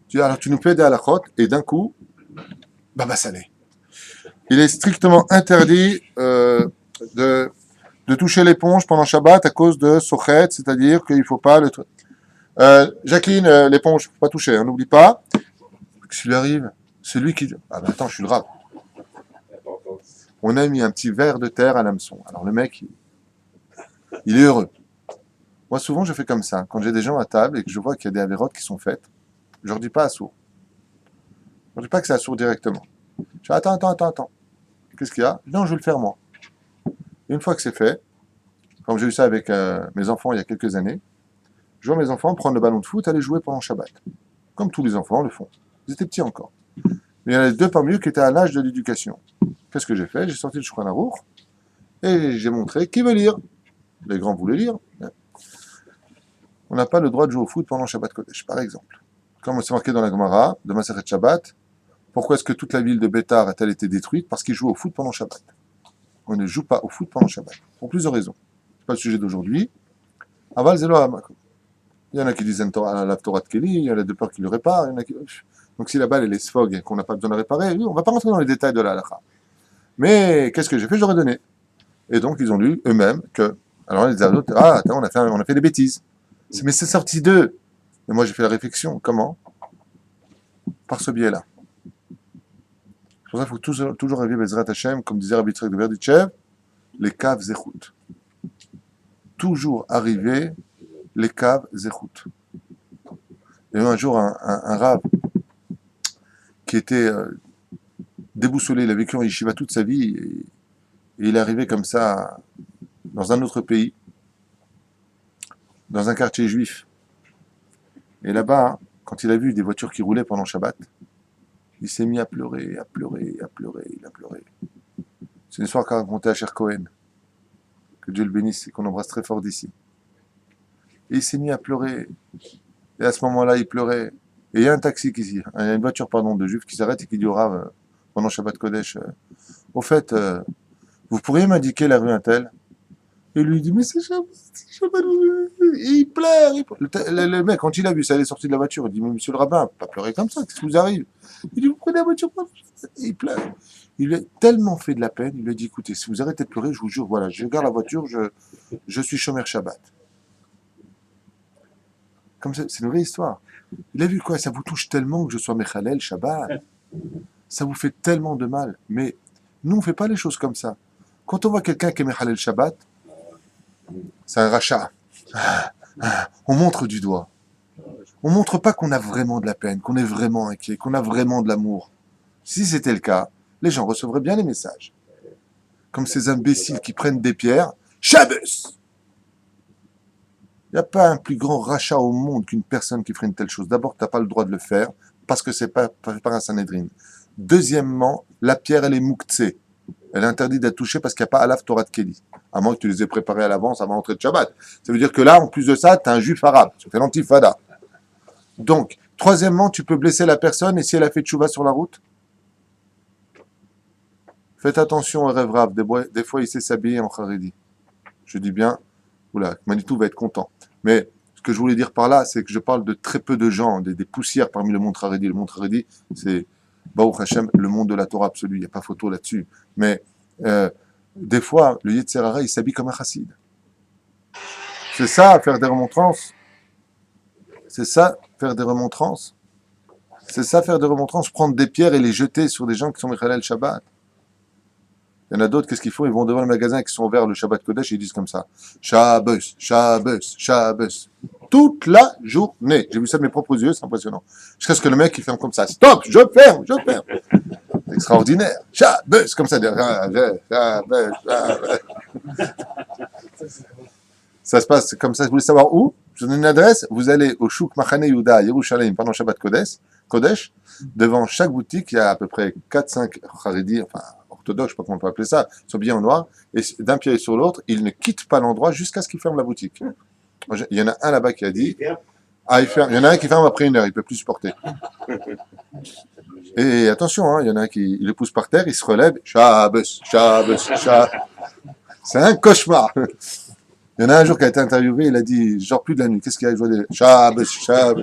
Tu dis, alors tu nous fais des halachot, et d'un coup, baba salé. Il est strictement interdit de toucher l'éponge pendant Shabbat à cause de Sochet, c'est-à-dire qu'il ne faut pas le... Jacqueline, l'éponge, il ne faut pas toucher, hein, n'oublie pas. S'il arrive, c'est lui qui... Ah ben attends, je suis le rab. On a mis un petit verre de terre à l'hameçon. Alors le mec, il est heureux. Moi souvent je fais comme ça. Quand j'ai des gens à table et que je vois qu'il y a des avérotes qui sont faites, je leur dis pas à sourd. Je leur dis pas que c'est à sourd directement. Je dis attends. Qu'est-ce qu'il y a? Non, je vais le faire moi. Et une fois que c'est fait, comme j'ai eu ça avec mes enfants il y a quelques années, je vois mes enfants prendre le ballon de foot et aller jouer pendant Shabbat. Comme tous les enfants le font. Ils étaient petits encore. Mais il y en a deux parmi eux qui étaient à l'âge de l'éducation. Qu'est-ce que j'ai fait? J'ai sorti le Shulchan Aruch et j'ai montré qui veut lire. Les grands voulaient lire. On n'a pas le droit de jouer au foot pendant Shabbat Kodesh, par exemple. Comme c'est marqué dans la Gemara de Masechet Shabbat, pourquoi est-ce que toute la ville de Bétar a-t-elle été détruite? Parce qu'ils jouent au foot pendant Shabbat. On ne joue pas au foot pendant Shabbat. Pour plusieurs raisons. Ce n'est pas le sujet d'aujourd'hui. Aval Zelo Hamakom. Il y en a qui disent la Torah de Kéli, il y en a de peur qui le réparent, il y en a qui... Donc si la balle elle est sfog et qu'on n'a pas besoin de la réparer, on ne va pas rentrer dans les détails de la halakha. Mais qu'est-ce que j'ai fait? J'aurais donné. Et donc ils ont lu eux-mêmes que Alors les autres, ah, attends, on a fait des bêtises. Mais c'est sorti d'eux. Et moi, j'ai fait la réflexion. Comment? Par ce biais-là. C'est pour ça qu'il faut toujours arriver Bezrat Hashem, comme disait Rabbi Yitzhak de Berditchev, les caves zéchout. Toujours arriver les caves zéchout. Il y a eu un jour un rave qui était déboussolé. Il a vécu en yeshiva toute sa vie et il est arrivé comme ça dans un autre pays, dans un quartier juif. Et là-bas, quand il a vu des voitures qui roulaient pendant Shabbat, il s'est mis à pleurer, à pleurer, à pleurer, il a pleuré. C'est une histoire qu'a racontée à Cher Cohen, que Dieu le bénisse et qu'on embrasse très fort d'ici. Et il s'est mis à pleurer. Et à ce moment-là, il pleurait. Et il y a un taxi qui, une voiture, pardon, de juifs qui s'arrête et qui dit au Rav, pendant Shabbat Kodesh, au fait, vous pourriez m'indiquer la rue Intel? Et lui dit, mais c'est Shabbat. Et il pleure. Le mec, quand il a vu ça, il est sorti de la voiture. Il dit, mais monsieur le rabbin, pas pleurer comme ça, qu'est-ce qui vous arrive? Il dit, vous prenez la voiture, et il pleure. Il lui a tellement fait de la peine, il lui a dit, écoutez, si vous arrêtez de pleurer, je vous jure, voilà, je garde la voiture, je suis chômeur Shabbat. Comme ça, c'est une vraie histoire. Il a vu quoi? Ça vous touche tellement que je sois Mechalel Shabbat. Ça vous fait tellement de mal. Mais nous, on ne fait pas les choses comme ça. Quand on voit quelqu'un qui est Mechalel Shabbat, c'est un rachat. On montre du doigt. On ne montre pas qu'on a vraiment de la peine, qu'on est vraiment inquiet, qu'on a vraiment de l'amour. Si c'était le cas, les gens recevraient bien les messages. Comme ces imbéciles qui prennent des pierres. Shabbos! Il n'y a pas un plus grand rachat au monde qu'une personne qui ferait une telle chose. D'abord, tu n'as pas le droit de le faire parce que c'est pas un Sanhedrin. Deuxièmement, la pierre, elle est mouktsé. Elle est interdite d'être touchée parce qu'il n'y a pas Alaf Torah de Kéli. À moins que tu les aies préparés à l'avance avant l'entrée de Shabbat. Ça veut dire que là, en plus de ça, tu es un juif arabe. Tu fais l'antifada. Donc, troisièmement, tu peux blesser la personne et si elle a fait tchouva sur la route, faites attention au rêve rave. Des fois, il sait s'habiller en Haredi. Je dis bien, oula, Manitou va être content. Mais ce que je voulais dire par là, c'est que je parle de très peu de gens, des poussières parmi le monde Haredi. Le monde Haredi, c'est, Baruch Hashem, le monde de la Torah absolue. Il n'y a pas photo là-dessus. Mais des fois, le Yetzer Hara, il s'habille comme un chassid. C'est ça, faire des remontrances. C'est ça, faire des remontrances. C'est ça, faire des remontrances, prendre des pierres et les jeter sur des gens qui sont Mechalel Shabbat. Il y en a d'autres, qu'est-ce qu'ils font? Ils vont devant le magasin qui sont ouverts le Shabbat Kodesh et ils disent comme ça. Shabbos, Shabbos, Shabbos. Toute la journée. J'ai vu ça de mes propres yeux, c'est impressionnant. Jusqu'à ce que le mec, il ferme comme ça. Stop, je ferme. C'est extraordinaire. Shabbos, comme ça. Shabbos. Ça se passe comme ça. Vous voulez savoir où? Je vous donne une adresse. Vous allez au Chouk Machane Yehuda à Yerushalayim pendant Shabbat Kodesh. Devant chaque boutique, il y a à peu près 4-5 Haredi, enfin, orthodoxes, je sais pas comment on peut appeler ça, ils sont bien en noir, et d'un pied sur l'autre, ils ne quittent pas l'endroit jusqu'à ce qu'ils ferment la boutique. Il y en a un là-bas qui a dit, il y en a un qui ferme après 1 heure, il peut plus supporter. Et attention, hein, il y en a un qui il le pousse par terre, il se relève, Shabbos. C'est un cauchemar. Il y en a un jour qui a été interviewé, il a dit, genre plus de la nuit, qu'est-ce qu'il y a? Je vois des Shabbos.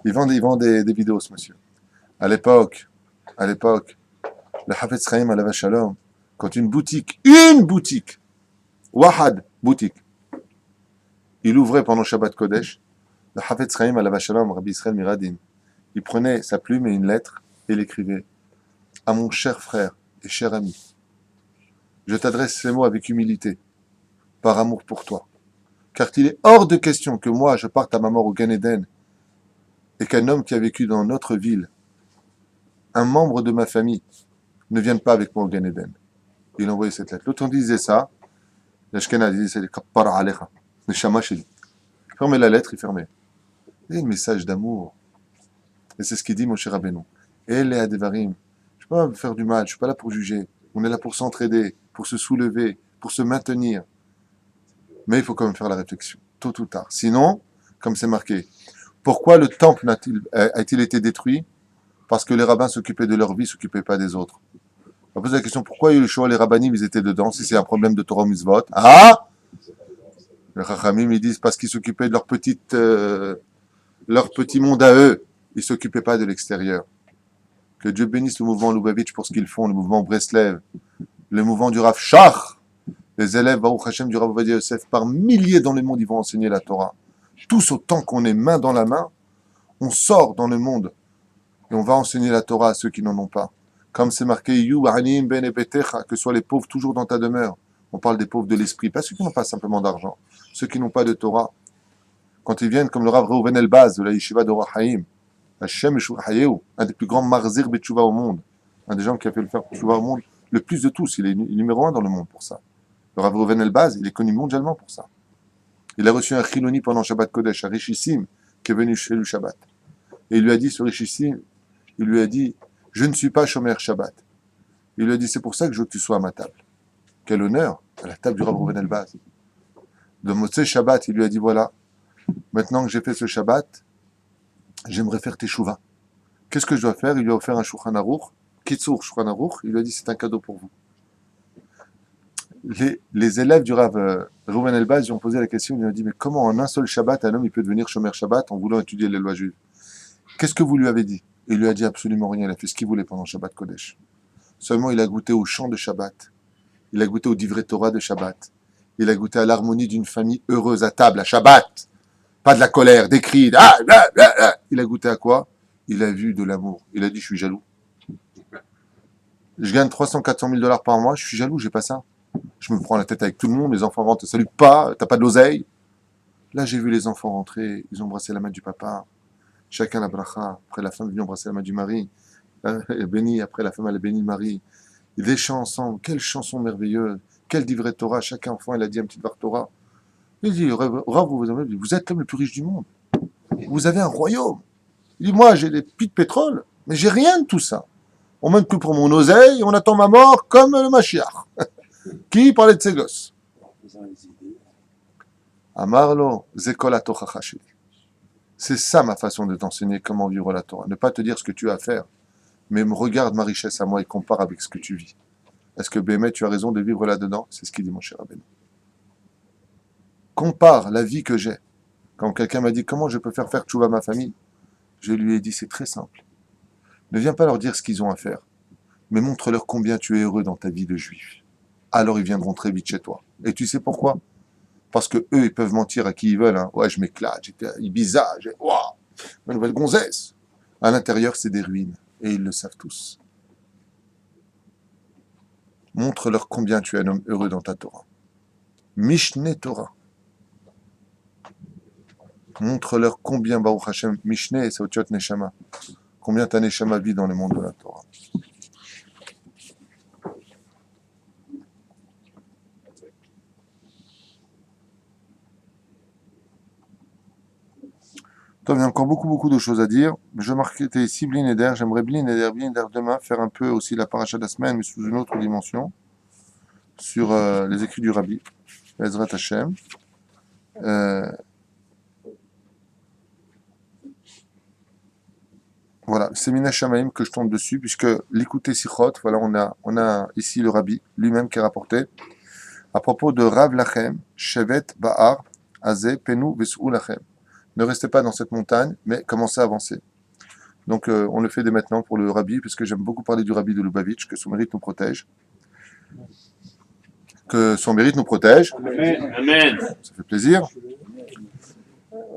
Ils vendent des vidéos, ce monsieur. À l'époque, le Hafetz Chaim Alav Shalom, quand une boutique, Wahad, boutique, il ouvrait pendant Shabbat Kodesh, le Hafetz Chaim Alav Shalom, Rabbi Israël Miradin, il prenait sa plume et une lettre et il écrivait « À mon cher frère et cher ami, je t'adresse ces mots avec humilité, par amour pour toi, car il est hors de question que moi je parte à ma mort au Gan Eden et qu'un homme qui a vécu dans notre ville, un membre de ma famille, ne vienne pas avec moi au Gan Eden. » Il envoyait cette lettre. L'autre disait ça, l'Ashkenaz disait c'est Kappara Alecha, le Shama Sheli. Il fermait la lettre, il fermait. Et le message d'amour. Et c'est ce qu'il dit Moshe Rabbeinu. Et les Adevarim, je ne suis pas là pour faire du mal, je ne suis pas là pour juger. On est là pour s'entraider, pour se soulever, pour se maintenir. Mais il faut quand même faire la réflexion, tôt ou tard. Sinon, comme c'est marqué, pourquoi le temple a-t-il été détruit? Parce que les rabbins s'occupaient de leur vie, ne s'occupaient pas des autres. On va poser la question, pourquoi Yeshua, les rabbinim, ils étaient dedans, si c'est un problème de Torah Mitzvot? Ah! Les Chachamim, ils disent parce qu'ils s'occupaient de leur petit monde à eux. Ils ne s'occupaient pas de l'extérieur. Que Dieu bénisse le mouvement Lubavitch pour ce qu'ils font, le mouvement Breslev, le mouvement du Rav Shach, Les élèves, Baruch Hashem, du Rav Ovadia Yosef, par milliers dans le monde, ils vont enseigner la Torah. Tous autant qu'on est main dans la main, on sort dans le monde et on va enseigner la Torah à ceux qui n'en ont pas. Comme c'est marqué, You anim ben epetecha, que soient les pauvres toujours dans ta demeure. On parle des pauvres de l'esprit, pas ceux qui n'ont pas simplement d'argent, ceux qui n'ont pas de Torah. Quand ils viennent, comme le Rav Reuven Elbaz de la Yeshiva d'Or HaChaim, Hashem Hayeu, un des plus grands marzir betchouva au monde, un des gens qui a fait le faire betchouva au monde, le plus de tous, il est numéro un dans le monde pour ça. Le Rav Reuven Elbaz, il est connu mondialement pour ça. Il a reçu un Chiloni pendant Shabbat Kodesh, un Richissim, qui est venu chez lui Shabbat. Et il lui a dit, ce Richissim, il lui a dit, je ne suis pas Shomer Shabbat. Il lui a dit, c'est pour ça que je veux que tu sois à ma table. Quel honneur, à la table du Rav Reuven Elbaz. De Motzei Shabbat, il lui a dit, voilà, maintenant que j'ai fait ce Shabbat, j'aimerais faire Teshuvah. Qu'est-ce que je dois faire? Il lui a offert un Shulchan Aruch, Kitsur Shulchan Aruch, il lui a dit, c'est un cadeau pour vous. Les élèves du Rav Reuven Elbaz lui ont posé la question, ils lui ont dit, mais comment en un seul Shabbat, un homme il peut devenir Shomer Shabbat en voulant étudier les lois juives? Qu'est-ce que vous lui avez dit? Il lui a dit absolument rien, il a fait ce qu'il voulait pendant Shabbat Kodesh. Seulement il a goûté au chant de Shabbat, il a goûté au divrei Torah de Shabbat, il a goûté à l'harmonie d'une famille heureuse à table, à Shabbat, pas de la colère, des cris, Il a goûté à quoi? Il a vu de l'amour, il a dit je suis jaloux. Je gagne 300-400 000 dollars par mois, je suis jaloux, j'ai pas ça. Je me prends la tête avec tout le monde, les enfants rentrent, te saluent pas, t'as pas de l'oseille. Là, j'ai vu les enfants rentrer, ils ont embrassé la main du papa, chacun la bracha, après la femme est venue embrasser la main du mari, elle est bénie, après la femme elle a béni le mari. Des chants ensemble, quelle chanson merveilleuse, quel divrei Torah, chaque enfant il a dit un petit var Torah. Il dit, Rav, vous êtes l'homme le plus riche du monde, vous avez un royaume. Il dit, moi j'ai des puits de pétrole, mais j'ai rien de tout ça. On m'aime que pour mon oseille, on attend ma mort comme le Mashiach. Qui parlait de ses gosses? Amarlo, Zekol Atochacha Sheli. C'est ça ma façon de t'enseigner comment vivre la Torah. Ne pas te dire ce que tu as à faire, mais me regarde ma richesse à moi et compare avec ce que tu vis. Est-ce que Bémet, tu as raison de vivre là-dedans? C'est ce qu'il dit mon cher Rabbeinu. Compare la vie que j'ai. Quand quelqu'un m'a dit comment je peux faire tchouva à ma famille, je lui ai dit c'est très simple. Ne viens pas leur dire ce qu'ils ont à faire, mais montre-leur combien tu es heureux dans ta vie de juif. Alors ils viendront très vite chez toi. Et tu sais pourquoi? Parce que eux, ils peuvent mentir à qui ils veulent. Hein. Ouais, je m'éclate, j'étais à Ibiza, waouh, ma nouvelle gonzesse. À l'intérieur, c'est des ruines. Et ils le savent tous. Montre-leur combien tu es un homme heureux dans ta Torah. Mishneh Torah. Montre-leur combien, Baruch Hashem, Mishneh, c'est Otiot Neshama. Combien ta Neshama vit dans le monde de la Torah. Il y a encore beaucoup de choses à dire. Je marquais ici Blinéder. J'aimerais Blinéder demain faire un peu aussi la paracha de la semaine, mais sous une autre dimension, sur les écrits du Rabbi, Ezrat Hashem. Voilà, c'est Mina Shamaim que je tombe dessus, puisque l'écouter Sichot, voilà, on a ici le Rabbi lui-même qui a rapporté, à propos de Rav Lachem, Shevet Ba'ar, Azeh, Penu, Ves'u Lachem. Ne restez pas dans cette montagne, mais commencez à avancer. Donc on le fait dès maintenant pour le Rabbi, puisque j'aime beaucoup parler du Rabbi de Lubavitch, que son mérite nous protège. Que son mérite nous protège. Amen. Ça fait plaisir.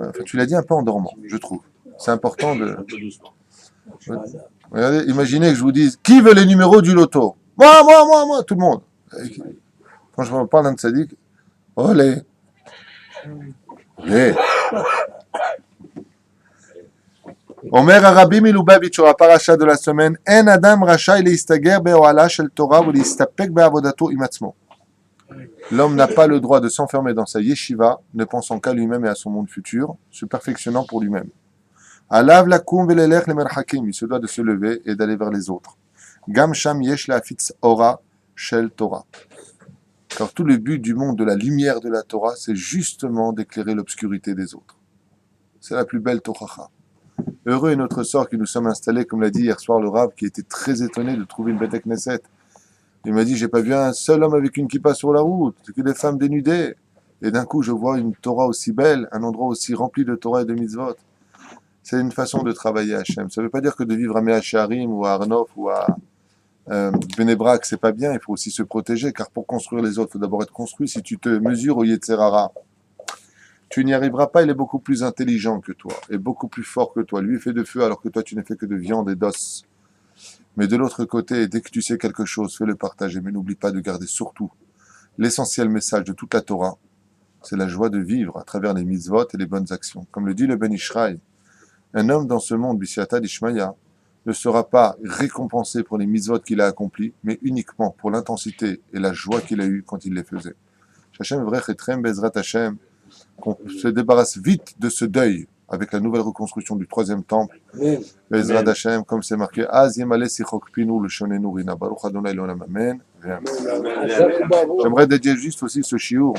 Enfin, tu l'as dit un peu en dormant, je trouve. C'est important de... Regardez, imaginez que je vous dise, qui veut les numéros du loto? Moi, tout le monde. Quand je parle d'un tzaddik, olé. Olé. Omer Rabbi Milubavitch sur la paracha de la semaine, En Adam Racha il istager be'ohala shel Torah ou l'istapek be'avodato imatzmo. L'homme n'a pas le droit de s'enfermer dans sa yeshiva, ne pensant qu'à lui-même et à son monde futur, se perfectionnant pour lui-même. Alav lakum velelech lemerhakim, il se doit de se lever et d'aller vers les autres. Gam sham yesh la'afitz ora shel Torah. Car tout le but du monde de la lumière de la Torah, c'est justement d'éclairer l'obscurité des autres. C'est la plus belle Tochacha. Heureux est notre sort qui nous sommes installés, comme l'a dit hier soir le Rav, qui était très étonné de trouver une Beth Knesset. Il m'a dit, j'ai pas vu un seul homme avec une kippa sur la route, que des femmes dénudées. Et d'un coup, je vois une Torah aussi belle, un endroit aussi rempli de Torah et de mitzvot. C'est une façon de travailler à Hachem. Ça ne veut pas dire que de vivre à Mea Shearim ou à Arnof ou à Bnei Brak, c'est pas bien, il faut aussi se protéger, car pour construire les autres, il faut d'abord être construit. Si tu te mesures au Yetzerara, tu n'y arriveras pas, il est beaucoup plus intelligent que toi, et beaucoup plus fort que toi. Lui, il fait de feu, alors que toi, tu n'es fait que de viande et d'os. Mais de l'autre côté, dès que tu sais quelque chose, fais-le partager, mais n'oublie pas de garder surtout l'essentiel message de toute la Torah, c'est la joie de vivre à travers les mitzvot et les bonnes actions. Comme le dit le Ben Ishraï, un homme dans ce monde, Bisiata d'Ishmaïa, ne sera pas récompensé pour les mitzvot qu'il a accomplis, mais uniquement pour l'intensité et la joie qu'il a eue quand il les faisait. Hashem Vrech Etrem Bezrat Hashem, qu'on se débarrasse vite de ce deuil avec la nouvelle reconstruction du troisième temple. Bezrat Hashem, comme c'est marqué, Az Yemale Sichok Pinu le Shonenu Rina Baruch Adonai Elohim Amen. J'aimerais dédier juste aussi ce shiur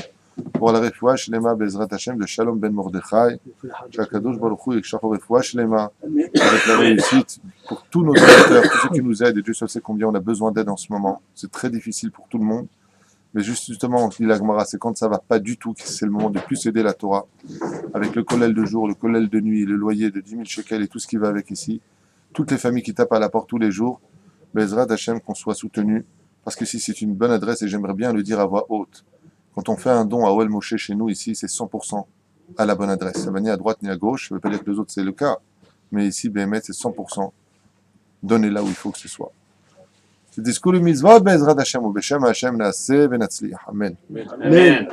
pour la refoua shlema Bezrat Hashem de Shalom ben Mordechai, Shakadosh Baruch Hu et refoua shlema, avec la réussite pour tous nos auditeurs, tous ceux qui nous aident, et Dieu seul sait combien on a besoin d'aide en ce moment. C'est très difficile pour tout le monde, mais justement, on dit la Gemara, c'est quand ça va pas du tout que c'est le moment de plus aider la Torah, avec le kollel de jour, le kollel de nuit, le loyer de 10 000 shekels et tout ce qui va avec ici, toutes les familles qui tapent à la porte tous les jours, Bezrat Hashem, qu'on soit soutenu, parce que si c'est une bonne adresse, et j'aimerais bien le dire à voix haute, quand on fait un don à Oel Moshe chez nous, ici, c'est 100% à la bonne adresse. Ça va ni à droite ni à gauche. Ça ne veut pas dire que les autres, c'est le cas. Mais ici, BMS, c'est 100% donné là où il faut que ce soit. C'est discours le mitzvah, Bezrat Hashem, ou Beshem Hashem, Naaseh, Venatzliach. Amen. Amen.